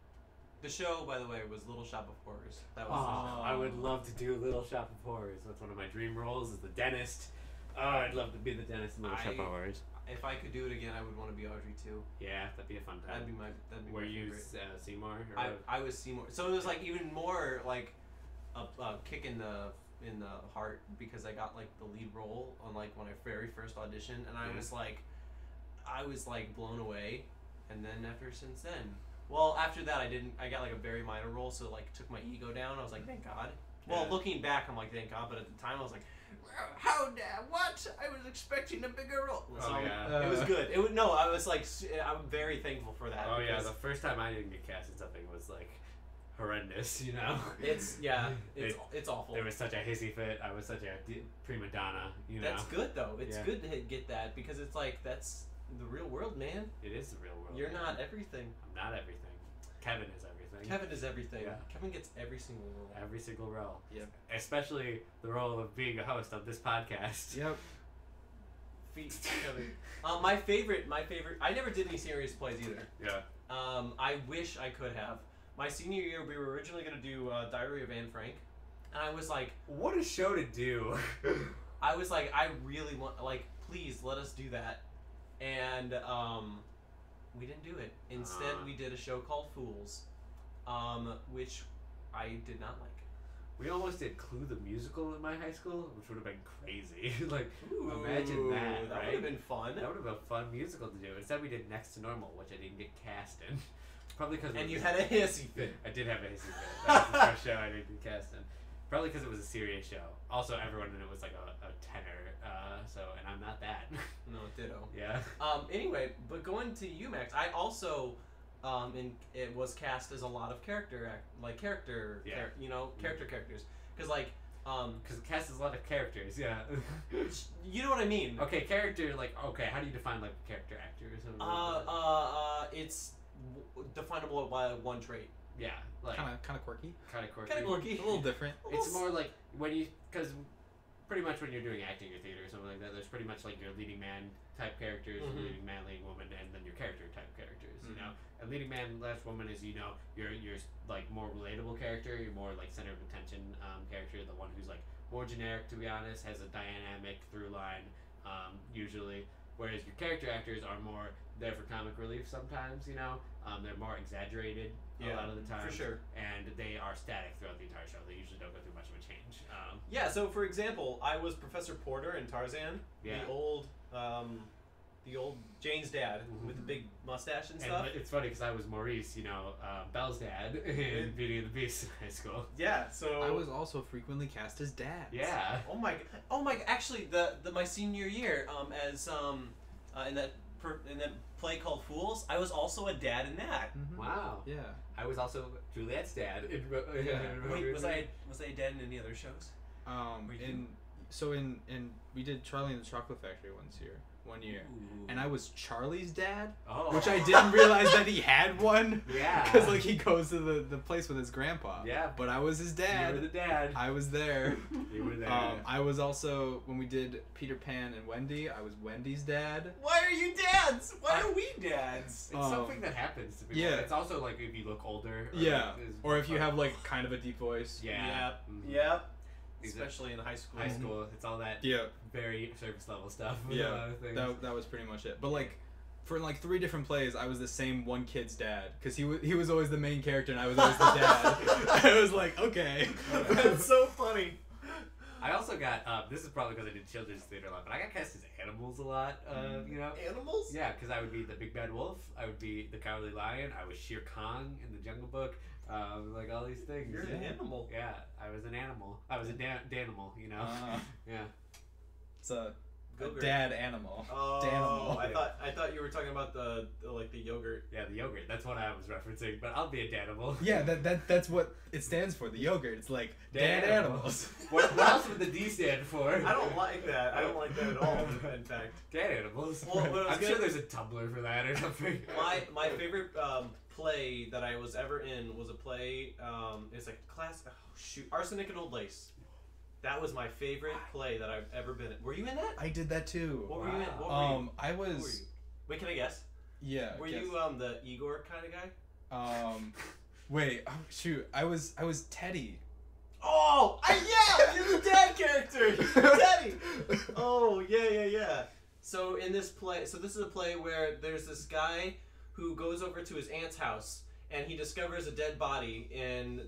The show, by the way, was Little Shop of Horrors. That was Oh, I would love to do Little Shop of Horrors. That's one of my dream roles, is the dentist. Oh, I'd love to be the dentist in Little Shop of Horrors. If I could do it again, I would want to be Audrey too. Yeah, that'd be a fun time. That'd be Were my you favorite. Seymour? Or I was Seymour. So it was like even more like a kick in the heart, because I got like the lead role on like when I very first auditioned, and I was like blown away. And then since then. Well, after that, I got like a very minor role, so it like took my ego down. I was like, thank God. Well, Yeah. looking back, I'm like, thank God. But at the time, I was like, what? I was expecting a bigger role. Oh, So yeah. it was good. I was like, I'm very thankful for that. Oh yeah, because the first time I didn't get cast in something was like horrendous, it's awful. There was such a hissy fit. I was such a prima donna, That's good though. It's Yeah. good to get that, because it's like that's the real world, man. It is the real world. You're man. not everything. I'm not everything. Kevin is everything. Kevin is everything. Yeah. Kevin gets every single role. Every single role. Yep. Especially the role of being a host of this podcast. Yep. Feet, Kevin. My favorite. I never did any serious plays either. Yeah. I wish I could have. my senior year, we were originally gonna do Diary of Anne Frank, and I was like, What a show to do. I really want, like, please let us do that, and we didn't do it. Instead, we did a show called Fools, which I did not like. We almost did Clue the musical in my high school, which would have been crazy. Like, Ooh, imagine that, that right? would have been fun. That would have been a fun musical to do. Instead, we did Next to Normal, which I didn't get cast in. Probably because And you had a hissy fit. I did have a hissy fit. That was the first show I didn't get cast in. Probably because it was a serious show. Also, everyone in it was like a tenor. And I'm not that. No, ditto. Yeah. Anyway, but going to UMass, I also, it was cast as a lot of characters, characters, because Because it casts a lot of characters. Yeah. you know what I mean. Okay, character. Like, okay, how do you define like a character actor or something? Like that? It's definable by one trait. Yeah, like Kind of quirky. kind of quirky. Kind of quirky. A little different. It's more like because pretty much when you're doing acting or theater or something like that, there's pretty much like your leading man type characters, Mhm. leading man, leading woman, and then your character type characters. You Mhm. know, and leading man, last woman is your like more relatable character, your more like center of attention character, the one who's like more generic to be honest, has a dynamic through line usually. Whereas your character actors are more there for comic relief sometimes. You know, they're more exaggerated a lot of the time for sure. and they are static throughout the entire show. They usually don't go through much of a change. Yeah. So, for example, I was Professor Porter in Tarzan. Yeah. The old Jane's dad with the big mustache and stuff. And it's funny because I was Maurice, Belle's dad in Beauty and the Beast in high school. Yeah. So I was also frequently cast as dad. Yeah. Oh my! Actually, my senior year, in that play called Fools, I was also a dad in that. Mhm. Wow. Yeah. I was also Juliet's dad. Yeah. Wait, was I a dad in any other shows? We did Charlie and the Chocolate Factory one year, Ooh. and I was Charlie's dad, Oh. which I didn't realize that he had one. Yeah. Because like he goes to the place with his grandpa. Yeah. But I was his dad. You were the dad. I was there. You were there. I was also when we did Peter Pan and Wendy. I was Wendy's dad. Why are you dads? Why are we dads? It's something that happens to people. Yeah. It's also like if you look older. Yeah. is- Or if you have like kind of a deep voice. Yeah. Yep. These are- Especially in high school. High school. It's all that Yeah. very surface level stuff. A lot Yeah. of things. That was pretty much it. But like. For like 3 different plays, I was the same one kid's dad because he was always the main character and I was always the dad. I was like, okay, That's so funny. I also got, this is probably because I did children's theater a lot, but I got cast as animals a lot, Animals? Yeah, because I would be the Big Bad Wolf, I would be the Cowardly Lion, I was Shere Khan in the Jungle Book, like all these things. You're an animal. Yeah, I was an animal. I was a Danimal, Yeah. It's a Yogurt. dad animal. Oh, Danimal. I thought you were talking about the yogurt. Yeah, the yogurt, that's what I was referencing, but I'll be a Danimal. Yeah, that's what it stands for. The yogurt. It's like dad Danimal. animals. What else would the D stand for? I don't like that. I don't like that at all. In fact, Dad animals. Well, what I was I'm sure gonna- there's a Tumblr for that or something. my favorite play that I was ever in was a play. It's like class. Oh shoot, Arsenic and Old Lace. That was my favorite play that I've ever been in. Were you in that? I did that too. What were you in? What were you? I What were was. you? Wait, can I guess? Yeah. Were guess. you the Igor kind of guy? Wait. Oh, shoot. I was Teddy. Oh, yeah, you're the dad character. You're Teddy. Oh, yeah. So in this play, this is a play where there's this guy who goes over to his aunt's house and he discovers a dead body in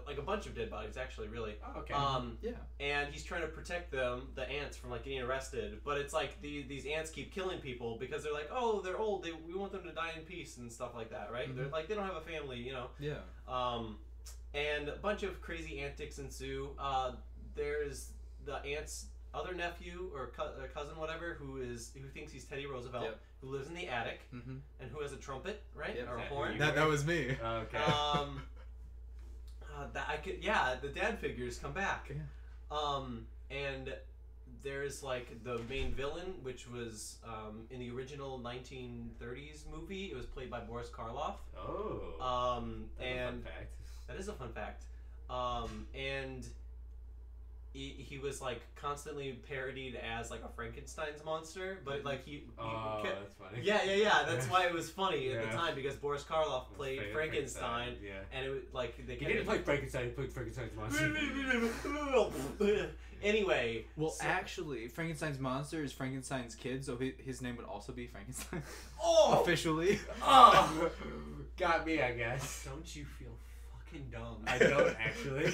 like a bunch of dead bodies actually, really. Oh, okay. Yeah. And he's trying to protect the ants from like getting arrested, but it's like these ants keep killing people because they're like, oh, they're old, we want them to die in peace and stuff like that, right? Mhm. They're like, they don't have a family, Yeah. and a bunch of crazy antics ensue. There's the aunt's other nephew or cousin, whatever, who thinks he's Teddy Roosevelt, Yep. who lives in the attic Mm-hmm. and who has a trumpet, right, Yep. or a That- horn. That was me. Okay. The dad figures come back. Yeah. And there's like the main villain, which was in the original 1930s movie. It was played by Boris Karloff. Oh. That's a And fun fact. that is a fun fact. And he was like constantly parodied as like a Frankenstein's monster, but like he Oh, kept- that's funny. yeah. That's why it was funny at the Yeah. time, because Boris Karloff played Frankenstein, Yeah. and it was like they He didn't play Frankenstein. He played Frankenstein's monster. Anyway, Well, so- actually, Frankenstein's monster is Frankenstein's kid, so his name would also be Frankenstein. oh, Officially. Oh, got me, I guess. don't you feel fucking dumb? I don't actually.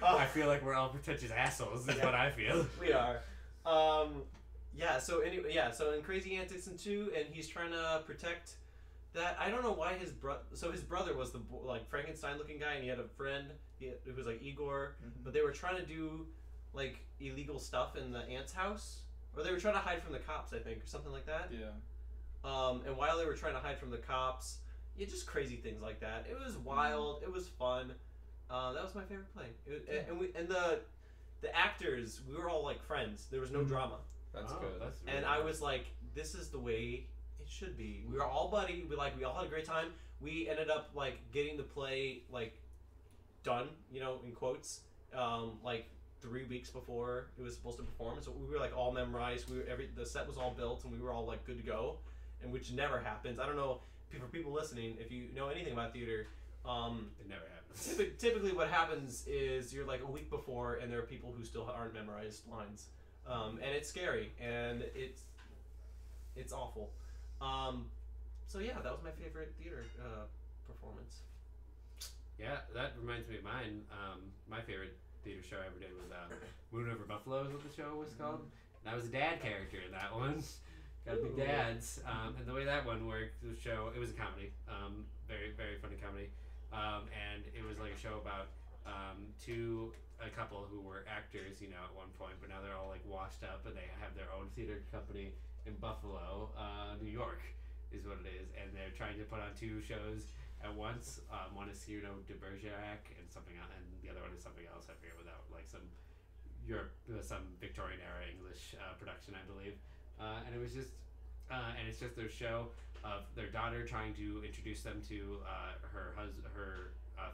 I feel like we're all pretentious assholes. Is what I feel. We are. Yeah. So anyway, yeah. So in Crazy Antics and 2, and he's trying to protect that. I don't know why his brother. So his brother was the like Frankenstein looking guy, and he had a friend. It was like Igor, but they were trying to do like illegal stuff in the aunt's house, or they were trying to hide from the cops, I think, or something like that. Yeah. And while they were trying to hide from the cops, yeah, just crazy things like that. It was wild. It was fun. That was my favorite play. And the actors, we were all like friends. There was no drama, That's Oh, good. That's and really I nice. was like, this is the way it should be. We were all buddy. We all had a great time. We ended up like getting the play like done, in quotes, like 3 weeks before it was supposed to perform. So we were like all memorized. The set was all built, and we were all like good to go, and which never happens. I don't know for people listening, if you know anything about theater. It never happens. Typically, what happens is you're like a week before, and there are people who still aren't memorized lines, and it's scary, and it's awful. So yeah, that was my favorite theater performance. Yeah, that reminds me of mine. My favorite theater show I ever did was Moon Over Buffalo is what the show was called. And I was a dad character in that one. Got to be Ooh. dads. And the way that one worked, it was a comedy. Very, very funny comedy. And it was like a show about a couple who were actors, at one point, but now they're all like washed up and they have their own theater company in Buffalo, New York is what it is. And they're trying to put on 2 shows at once. One is Cyrano de Bergerac and something else, and the other one is something else. I forget what that, like some Victorian era English production, I believe. And it was just, and it's just their show of their daughter trying to introduce them to her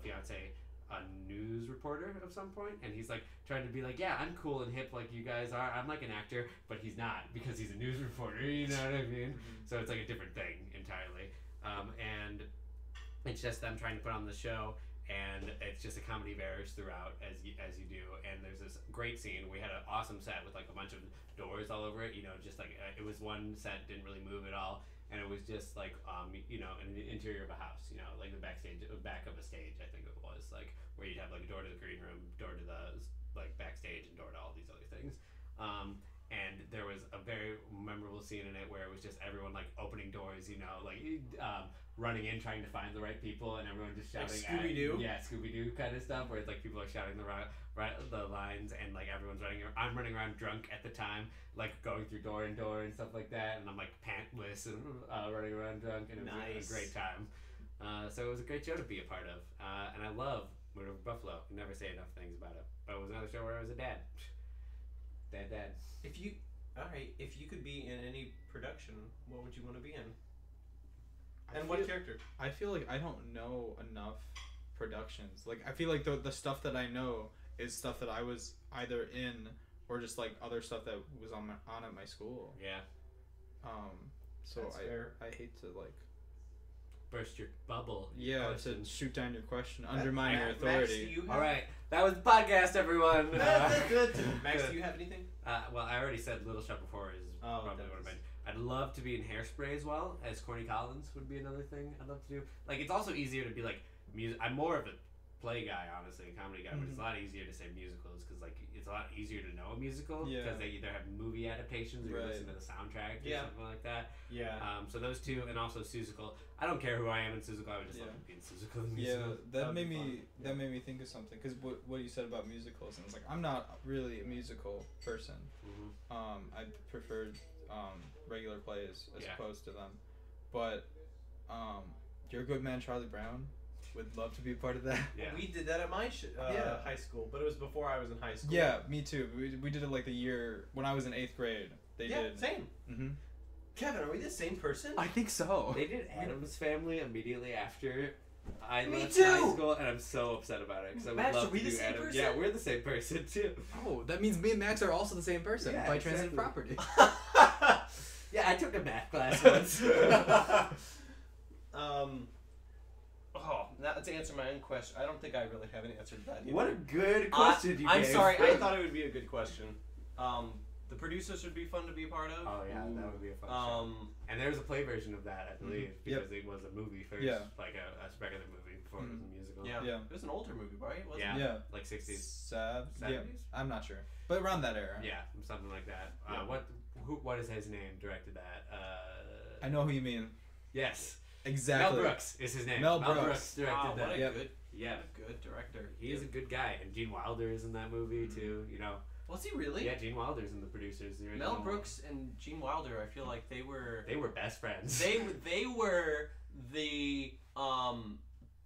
fiance, a news reporter of some point, and he's like trying to be like, yeah, I'm cool and hip like you guys are. I'm like an actor, but he's not because he's a news reporter. You know what I mean? So it's like a different thing entirely. And it's just them trying to put on the show, and it's just a comedy of errors throughout as you do. And there's this great scene. We had an awesome set with like a bunch of doors all over it. Just like it was one set, didn't really move at all, and it was just like in the interior of a house. Like the back of a stage. I think it was like where you'd have like a door to the green room, door to the like backstage, and door to all these other things. And there was a very memorable scene in it where it was just everyone like opening doors, running in trying to find the right people, and everyone just shouting Like Scooby-Doo? Yeah, Scooby-Doo kind of stuff, where it's like people are shouting the lines, and like everyone's running. I'm running around drunk at the time, like going through door and door and stuff like that, and I'm like pantless and running around drunk, and it was Nice. a great time. So it was a great show to be a part of, and I love Moon Over Buffalo. I never say enough things about it, but it was another show where I was a dad. Dad. If you could be in any production, what would you want to be in? And what character? I feel like I don't know enough productions. Like I feel like the stuff that I know is stuff that I was either in or just like other stuff that was on at my school. Yeah. So That's fair. I hate to like Burst your bubble. to shoot down your question, undermine your Max, authority. do you have, All right, that was the podcast, everyone. Max, do you have anything? Well, I already said Little Shop of Horrors is Oh, probably that one of was- mine. I'd love to be in Hairspray as well, as Corny Collins would be another thing I'd love to do. Like, it's also easier to be like music. I'm more of a play guy, honestly, a comedy guy, but it's a lot easier to say musicals because like it's a lot easier to know a musical Yeah. because they either have movie adaptations or you Right. listen to the soundtrack or Yeah. something like that. Yeah. So those two, and also Seussical. I don't care who I am in Seussical. I would just love to be in Seussical the musical. Yeah, That'd be that made me think of something because what you said about musicals, and it's like I'm not really a musical person. Mm-hmm. I preferred regular plays as Yeah. opposed to them, but Your Good Man Charlie Brown would love to be a part of that. Yeah. We did that at my Yeah. high school, but it was before I was in high school. Yeah, me too. We did it like the year when I was in 8th grade. They Yeah, did. same. Mm-hmm. Kevin, are we the same person? I think so. They did Adam's Family immediately after I Me left too! high school, and I'm so upset about it because I would Max, love are we to the do same anime. person? Yeah, we're the same person too. Oh, that means me and Max are also the same person Yeah, by transitive exactly. property. Yeah, I took a math class once. Now to answer my own question, I don't think I really have an answer to that. Either. What a good question you I'm gave. sorry, I thought it would be a good question. The producers would be fun to be a part of. Oh yeah, that would be a fun show. And there was a play version of that, I believe, because it was a movie first, like a regular movie before it was a musical. Yeah. Yeah. It was an older movie, right? Wasn't Yeah. it? Yeah. Like 60s. 70s? Yeah, 70s? I'm not sure, but around that era. Yeah, something like that. Yeah. What is his name? Directed that? I know who you mean. Yes. Exactly. Mel Brooks is his name. Mel Brooks. directed Wow, that. what a Yep. good, Yeah. what a good director. He is a good guy, and Gene Wilder is in that movie too. You know. Was he really? Yeah, Gene Wilder's in the producers. The original Mel one. Brooks and Gene Wilder, I feel like they were best friends. they were the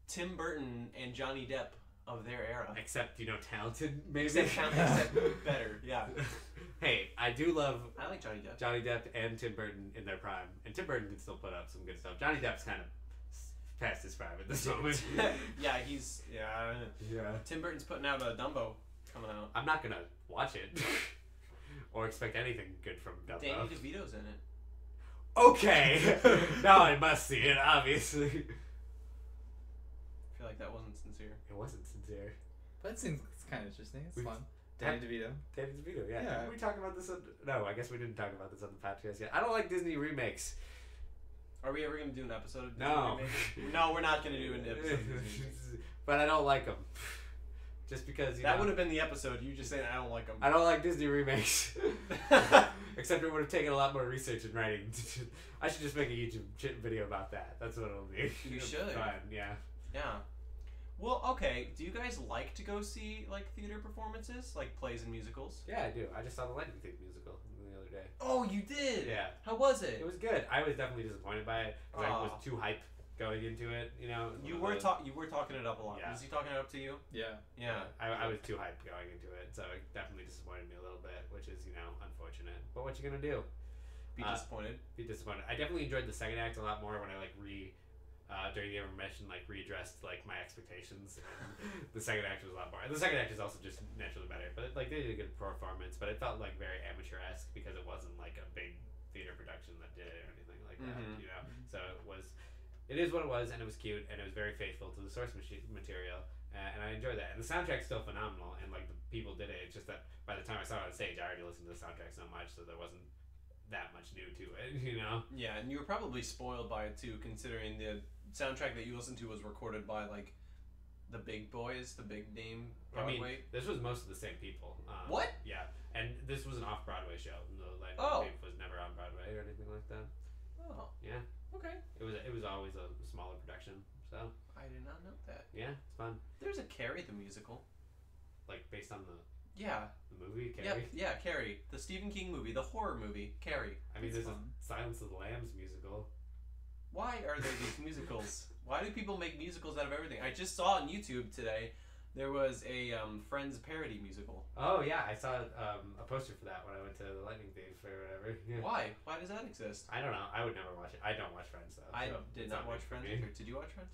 Tim Burton and Johnny Depp of their era. Except talented maybe. Except better, yeah. Hey, I do love I like Johnny Depp. Johnny Depp and Tim Burton in their prime, and Tim Burton can still put up some good stuff. Johnny Depp's kind of past his prime at this moment. yeah. Yeah. Tim Burton's putting out a Dumbo coming out. I'm not gonna watch it or expect anything good from Dumbo. Danny DeVito's in it. Okay, now I must see it. Obviously, I feel like that wasn't sincere. it wasn't sincere. But it seems kind of interesting. It's We've- fun. Danny DeVito. Danny DeVito, yeah. Yeah. Did we talk about this? No, I guess we didn't talk about this on the podcast yet. I don't like Disney remakes. Are we ever going to do an episode of Disney No. remakes? No, we're not going to do an episode of Disney remakes. But I don't like them. Just because That would have been the episode. You just saying I don't like them. I don't like Disney remakes. Except it would have taken a lot more research and writing. I should just make a YouTube video about that. That's what it'll be. You It'll be should. Fine, yeah. Yeah. Well, okay. Do you guys like to go see like theater performances, like plays and musicals? Yeah, I do. I just saw the Lightning Thief musical the other day. Oh, you did. Yeah. How was it? It was good. I was definitely disappointed by it because I was Aw. too hyped going into it. You were talking it up a lot. Yeah. Was he talking it up to you? Yeah. Yeah. I was too hyped going into it, so it definitely disappointed me a little bit, which is unfortunate. But what you gonna do? Be disappointed. Be disappointed. I definitely enjoyed the second act a lot more when I during the intermission readdressed my expectations. And the second act was a lot more. The second act is also just naturally better, but they did a good performance. But it felt very amateur-esque because it wasn't a big theater production that did it or anything like that. Mhm. So it is what it was, and it was cute, and it was very faithful to the source material. And I enjoyed that. And the soundtrack's still phenomenal, and the people did it. It's just that by the time I saw it on stage, I already listened to the soundtrack so much, so there wasn't that much new to it. Yeah, and you were probably spoiled by it too, considering the soundtrack that you listened to was recorded by the big boys, the big name Broadway. I mean, this was most of the same people. What? Yeah, and this was an off-Broadway show. The Lightning Thief was never on Broadway or anything like that. Oh. Yeah. Okay. It was always a smaller production. So I did not know that. yeah, it's fun. There's a Carrie the musical. Based on the Yeah. movie Yep. Carrie. Yeah, Carrie, the Stephen King movie, the horror movie, Carrie. I mean, It's there's fun. a Silence of the Lambs musical. Why are there these musicals? Why do people make musicals out of everything? I just saw on YouTube today there was a Friends parody musical. Oh yeah, I saw a poster for that when I went to the Lightning Thief or whatever. Yeah. Why? Why does that exist? I don't know. I would never watch it. I don't watch Friends though. I so did it's not big watch for Friends me. either. Did you watch Friends?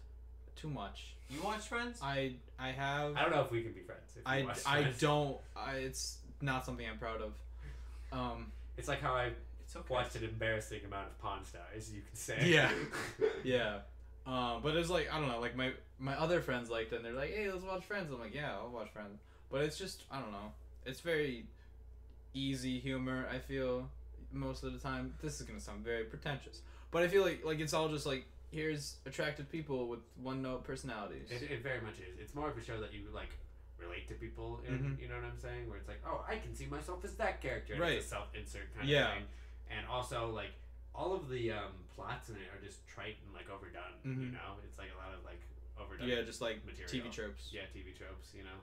Too much. You watched Friends? I have. I don't know if we can be friends. If you watch I Friends. don't. It's not something I'm proud of. It's like how I It's okay. watched an embarrassing amount of Pawn Stars, you can say. Yeah. Yeah. But it's I don't know, my other friends liked it and they're like, hey, let's watch Friends. I'm like, yeah, I'll watch Friends. But it's just, I don't know. It's very easy humor, I feel, most of the time. This is gonna sound very pretentious. But I feel like it's all just here's attractive people with one-note personalities. It very much is. It's more of a show that you relate to people in, Mhm. you know what I'm saying? Where it's oh, I can see myself as that character. And Right. It's a self-insert kind Yeah. of thing. And also, all of the plots in it are just trite and overdone, you Mhm. know? It's a lot of overdone Yeah, just material. TV tropes. Yeah, TV tropes, you know?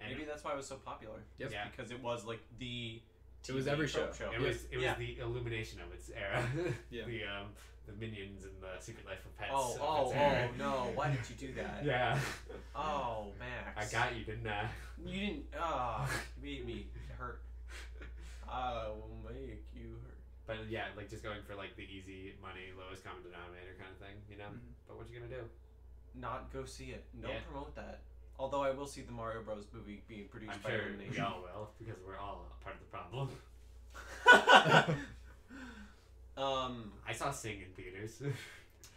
And Maybe that's why it was so popular. Yep. Yeah. Because it was the It was TV every trope show. It was Yeah. the illumination of its era. Yeah. The Minions and the Secret Life of Pets. Oh, of its era. no! Why did you do that? Yeah. Oh, Max. I got you, didn't I? You didn't. You made me hurt. I will make you hurt. But yeah, just going for the easy money, lowest common denominator kind of thing, you know? Mhm. But what you gonna do? not go see it. Don't Yeah. promote that. Although I will see the Mario Bros. Movie being produced I'm by sure Illumination. we all will because we're all a part of the problem. I saw Sing in theaters.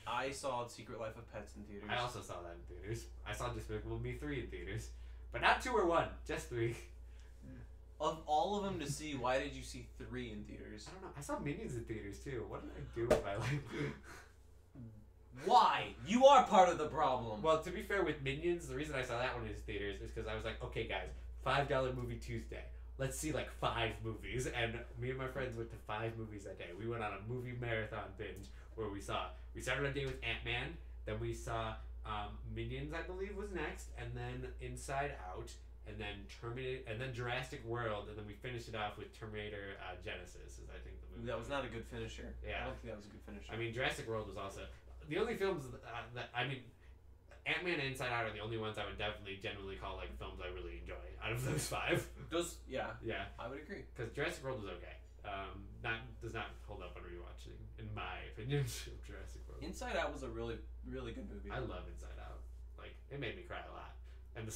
I saw Secret Life of Pets in theaters. I also saw that in theaters. I saw Despicable Me 3 in theaters. But not 2 or 1, just 3. Of all of them to see, why did you see 3 in theaters? I don't know. I saw Minions in theaters too. What did I do with my life? Why? You are part of the problem. Well, to be fair with Minions, the reason I saw that one in theaters is because I was like, okay, guys, $5 movie Tuesday. Let's see like 5 movies. And me and my friends went to 5 movies that day. We went on a movie marathon binge where we started our day with Ant-Man, then we saw Minions, I believe, was next, and then Inside Out, and then Terminator, and then Jurassic World, and then we finished it off with Terminator Genesis, is I think the movie. That was not a good finisher. Yeah. I don't think that was a good finisher. I mean, Jurassic World was also the only films that I mean, Ant-Man and Inside Out are the only ones I would definitely genuinely call like films I really enjoy out of those 5. Yeah, Yeah, I would agree. because Jurassic World was okay. Does not hold up on rewatching, in my opinion. Of Jurassic World. Inside Out was a really, really good movie. I love Inside Out. Like, it made me cry a lot. And the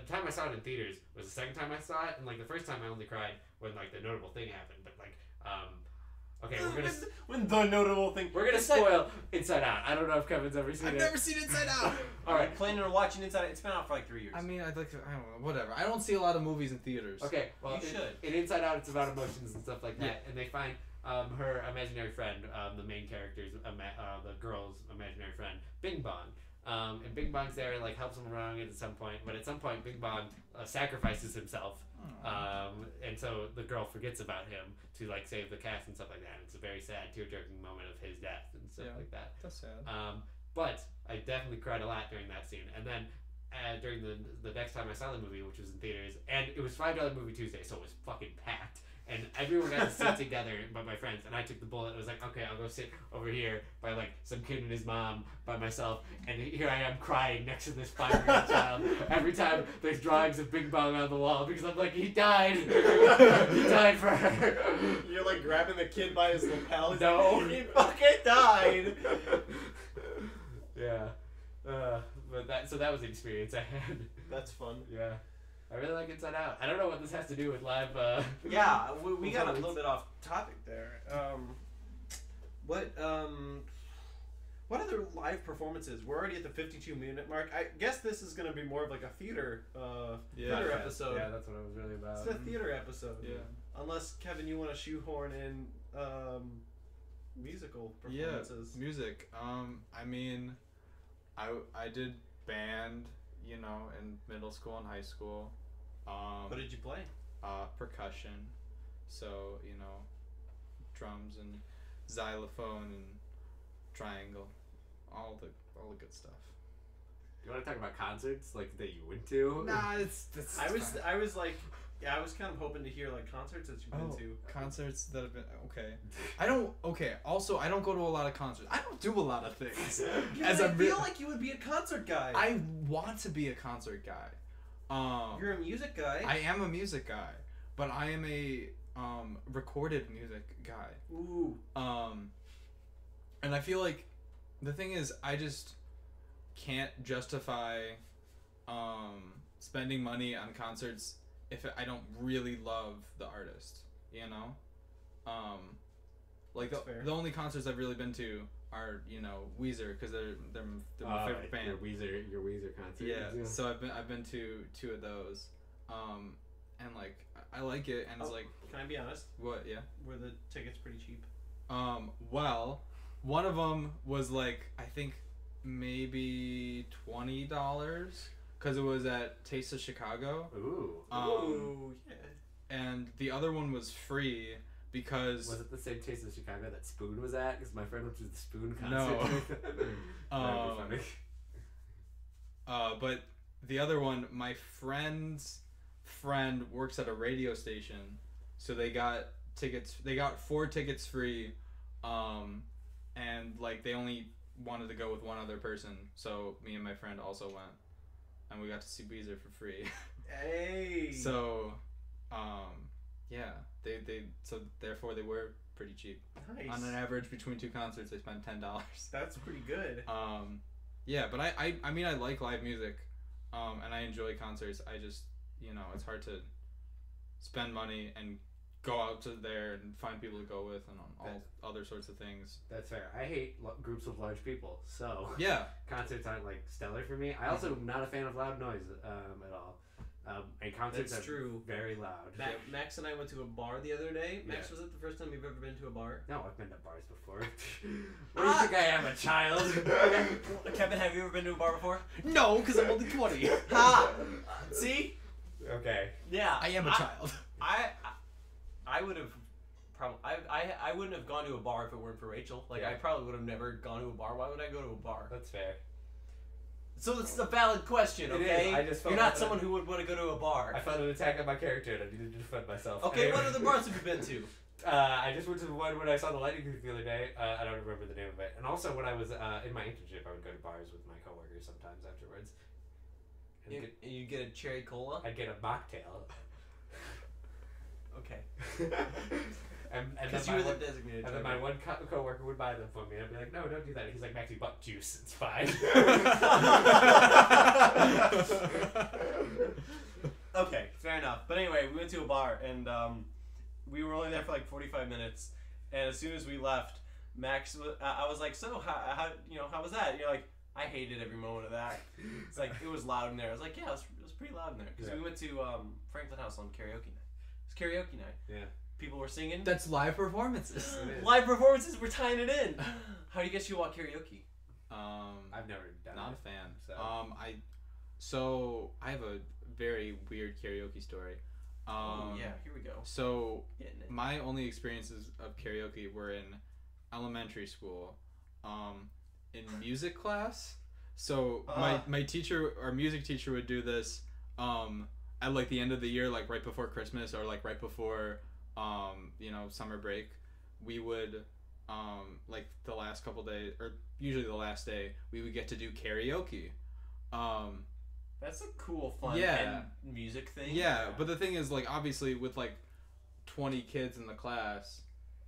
time I saw it in theaters was the second time I saw it, and like the first time I only cried when like the notable thing happened. But like, okay, when the notable thing. we're gonna spoil Inside Out. I don't know if Kevin's ever seen I've it. never seen Inside Out. All right. Planning on watching Inside Out. It's been out for like 3 years. I mean, I don't know, whatever. I don't see a lot of movies in theaters. Okay, well, You should. in Inside Out, it's about emotions and stuff like that, Yeah. and they find her imaginary friend, the main character's, the girl's imaginary friend, Bing Bong. And Bing Bong's there and like helps him along at some point, but at some point Bing Bong sacrifices himself, and so the girl forgets about him to like save the cast and stuff like that. And it's a very sad, tear-jerking moment of his death and stuff like that. That's sad. But I definitely cried a lot during that scene, and then during the next time I saw the movie, which was in theaters, and it was $5 movie Tuesday, so it was fucking packed. And everyone got to sit together by my friends, and I took the bullet. I was like, okay, I'll go sit over here by like some kid and his mom by myself, and here I am crying next to this 5-year-old child every time there's drawings of Bing Bong on the wall because I'm like, he died. He died for her. You're like grabbing the kid by his lapel. No. Like, he fucking died. Yeah. But that was the experience I had. That's fun. Yeah. I really like Inside Out. I don't know what this has to do with live. Yeah, we got a little bit off topic there. What other live performances? We're already at the 52-minute mark. I guess this is going to be more of like a theater theater episode. Yeah, that's what it was really about. It's a theater episode. Yeah. Unless, Kevin, you want to shoehorn in musical performances. Yeah, music. I mean, I did band, you know, in middle school and high school. What did you play? Percussion. So, you know, drums and xylophone and triangle. All the good stuff. You want to talk about concerts like that you went to? Nah, it's I was like, yeah, I was kind of hoping to hear like concerts that you've been to. Concerts that have been okay. Also, I don't go to a lot of concerts. I don't do a lot of things. I feel like you would be a concert guy. I want to be a concert guy. You're a music guy. I am a music guy, but I am a recorded music guy. Ooh. And I feel like the thing is, I just can't justify spending money on concerts if I don't really love the artist, you know? Like the only concerts I've really been to are, you know, Weezer, because they're my favorite band. Your Weezer concert. Yeah, so I've been to 2 of those, and like I like it, and it's like. Can I be honest? What? Yeah. Were the tickets pretty cheap? Well, one of them was like I think maybe $20, because it was at Taste of Chicago. Ooh. Ooh, yeah. And the other one was free because. Was it the same Taste of Chicago that Spoon was at? Because my friend went to the Spoon concert. No. That would be funny. But the other one, my friend's friend works at a radio station, so they got tickets. They got 4 tickets free, and like they only wanted to go with one other person, so me and my friend also went, and we got to see Weezer for free. Hey. So, yeah, so therefore they were pretty cheap. Nice. On an average between 2 concerts, they spent $10. That's pretty good. Yeah, but I mean I like live music, and I enjoy concerts. I just it's hard to spend money and go out to there and find people to go with and all other sorts of things. That's fair. I hate groups of large people, so Yeah. concerts aren't like stellar for me. I also am not a fan of loud noise at all. And concerts That's are true. very loud. Max and I went to a bar the other day. Max, Yeah. was it the first time you've ever been to a bar? No, I've been to bars before. What do you think I am, a child? Kevin, have you ever been to a bar before? No, because I'm only 20. Ha! See? Okay. Yeah. I am a child. I would have probably I wouldn't have gone to a bar if it weren't for Rachel. Like Yeah. I probably would have never gone to a bar. Why would I go to a bar? That's fair. So it's a valid question, It is. okay? I just felt You're not like someone who would want to go to a bar. I felt an attack on my character and I needed to defend myself. Okay, Anyway. what other bars have you been to? I just went to the one when I saw the Lightning Thief the other day. I don't remember the name of it. And also when I was in my internship, I would go to bars with my coworkers sometimes afterwards. And You get a cherry cola? I'd get a mocktail. Okay. and Because then you my were the one, designated and then my driver. one coworker would buy them for me. I'd be like, no, don't do that. He's like, Max, you bought juice. It's fine. Okay, fair enough. But anyway, we went to a bar and we were only there for like 45 minutes. And as soon as we left, Max, I was like, so how how was that? And you're like, I hated every moment of that. It's like it was loud in there. I was like, yeah, it was pretty loud in there because Yeah. we went to Franklin House on karaoke night. It was karaoke night. Yeah. People were singing. That's live performances. It is. Live performances. We're tying it in. How do you guess you walk karaoke? I've never done Not it. a fan. So. So I have a very weird karaoke story. Oh yeah, here we go. So Getting it. my only experiences of karaoke were in elementary school, in music class. So my teacher, our music teacher, would do this at like the end of the year, like right before Christmas or like right before summer break. We would like the last couple days, or usually the last day, we would get to do karaoke. That's a cool, fun Yeah. and music thing. Yeah, but the thing is, like, obviously with like 20 kids in the class,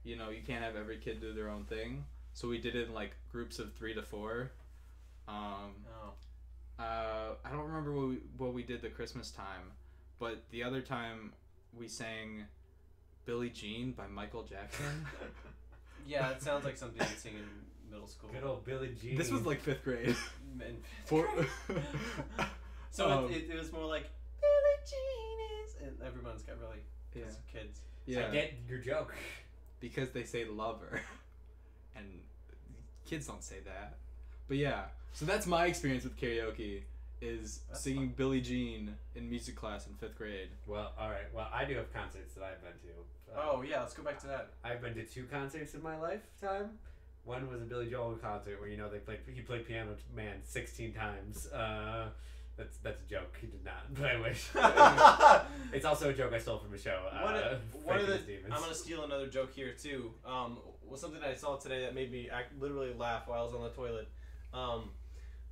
you can't have every kid do their own thing. So we did it in like groups of 3 to 4. Oh. I don't remember what we did the Christmas time, but the other time we sang Billie Jean by Michael Jackson. Yeah, it sounds like something you'd sing in middle school. Good old Billie Jean. This was like 5th grade. And- So So it was more like Billie Jean is, and everyone's got really kids. yeah, I get your joke. because they say lover, and kids don't say that. But yeah, so that's my experience with karaoke, is That's singing fun. Billie Jean in music class in 5th grade. Well, all right. Well, I do have concerts that I've been to. Oh yeah, let's go back to that. I've been to 2 concerts in my lifetime. One was a Billy Joel concert where he played Piano Man 16 times. That's a joke. He did not, but I wish. It's also a joke I stole from a show. One of Frankie the, Stevens. I'm gonna steal another joke here too. Was something I saw today that made me literally laugh while I was on the toilet.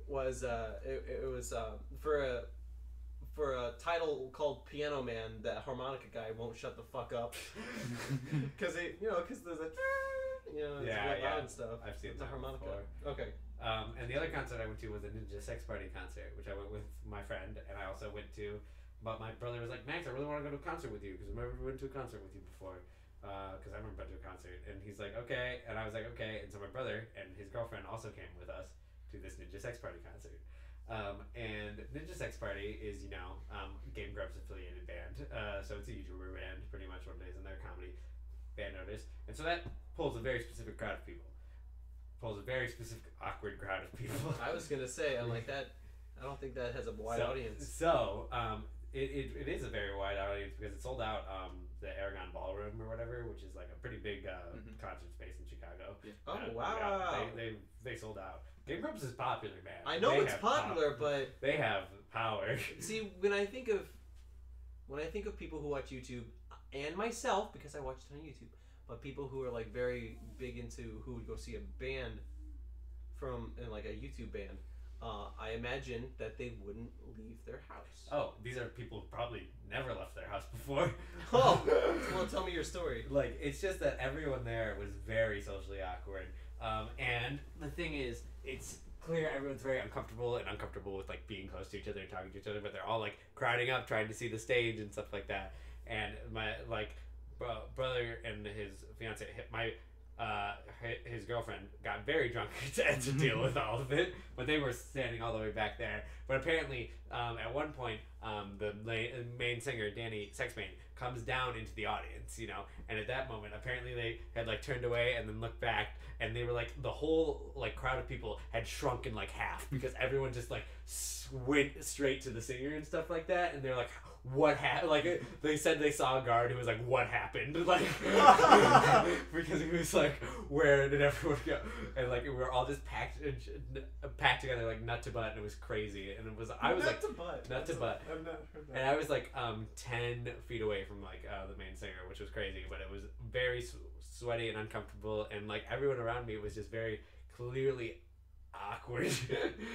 Was it was for a title called Piano Man, that harmonica guy won't shut the fuck up because there's a it's Yeah, real yeah. loud and stuff. I've seen It's a that harmonica. before. Okay. And the other concert I went to was a Ninja Sex Party concert, which I went with my friend, and I also went to. But my brother was like, Max, I really want to go to a concert with you because I've never been to a concert with you before. Because I've never been to a concert, and he's like, okay, and I was like, okay, and so my brother and his girlfriend also came with us to this Ninja Sex Party concert. And Ninja Sex Party is, Game Grumps affiliated band. So it's a YouTuber band, pretty much what it is, and they're a comedy band notice. And so that pulls a very specific crowd of people. Pulls a very specific awkward crowd of people. I was gonna say, I'm like that. I don't think that has a wide audience. So, it is a very wide audience because it sold out the Aragon Ballroom or whatever, which is like a pretty big concert space in Chicago. Yeah. Oh wow! They sold out. Game Grumps is popular, man. I know They it's have popular, but they have power. see, when I think of people who watch YouTube, and myself, because I watch a ton of YouTube, but people who are like very big into who would go see a band in like a YouTube band, I imagine that they wouldn't leave their house. Oh, these are people who probably never left their house before. Oh, well, tell me your story. Like, it's just that everyone there was very socially awkward. And the thing is, it's clear everyone's very uncomfortable with like being close to each other and talking to each other, but they're all like crowding up trying to see the stage and stuff like that. And my like brother and his fiance, his girlfriend got very drunk to deal with all of it, but they were standing all the way back there. But apparently, at one point, the main singer, Danny Sexbane, comes down into the audience, you know, and at that moment, apparently they had like turned away and then looked back, and they were like, the whole like crowd of people had shrunk in like half because everyone just like went straight to the singer and stuff like that, and they're like, what happened? Like, they said they saw a guard who was like, what happened? Like, because he was like, where did everyone go? And like, we were all just packed together like nut to butt, and it was crazy. And it was, I was Nut like, to butt. nut to butt. I've not heard that. And I was like 10 feet away from like the main singer, which was crazy, but it was very sweaty and uncomfortable, and like everyone around me was just very clearly awkward.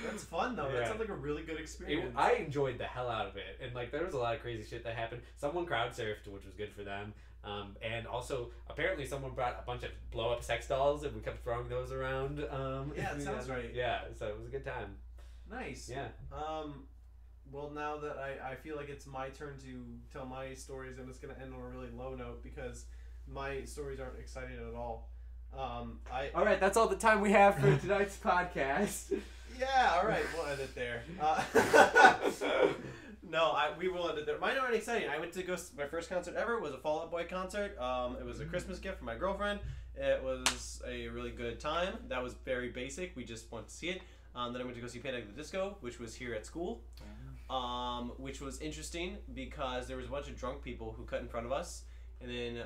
That's fun though. Yeah. That sounds like a really good experience. I enjoyed the hell out of it, and like there was a lot of crazy shit that happened. Someone crowd surfed, which was good for them, and also apparently someone brought a bunch of blow up sex dolls, and we kept throwing those around. Yeah, it sounds right. Yeah, so it was a good time. Nice. Yeah. Well, now that I feel like it's my turn to tell my stories, and it's gonna end on a really low note because my stories aren't exciting at all. All right, that's all the time we have for tonight's podcast. Yeah, all right, we'll end it there. No, we will end it there. Mine aren't exciting. I went to go. My first concert ever was a Fall Out Boy concert. It was a Christmas gift for my girlfriend. It was a really good time. That was very basic. We just went to see it. Then I went to go see Panic at the Disco, which was here at school, which was interesting because there was a bunch of drunk people who cut in front of us, and then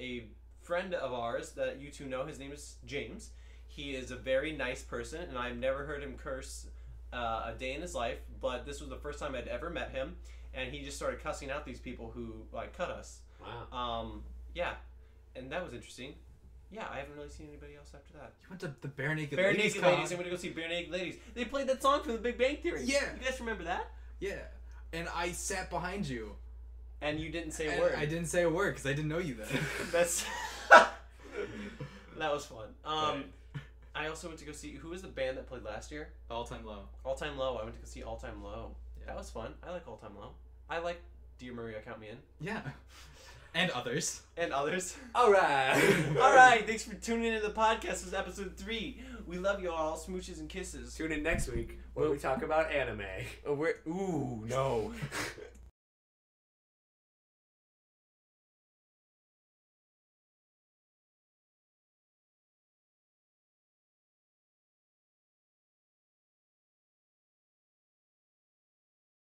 a friend of ours that you two know, his name is James. He is a very nice person, and I've never heard him curse a day in his life, but this was the first time I'd ever met him, and he just started cussing out these people who like cut us. Wow. Yeah, and that was interesting. Yeah, I haven't really seen anybody else after that. You went to the Bare Naked Bare Ladies Naked Ladies. I'm gonna go see Bare Naked Ladies. They played that song from The Big Bang Theory. Yeah. You guys remember that? Yeah, and I sat behind you. And you didn't say a And word. I didn't say a word because I didn't know you then. That's that was fun. I also went to go see, who was the band that played last year? All Time Low. All Time Low. I went to go see All Time Low. Yeah. That was fun. I like All Time Low. I like Dear Maria, Count Me In. Yeah, and others. And others. All right. All right. Thanks for tuning into the podcast. This is episode 3. We love you all. Smooches and kisses. Tune in next week where we talk about anime. Ooh, no.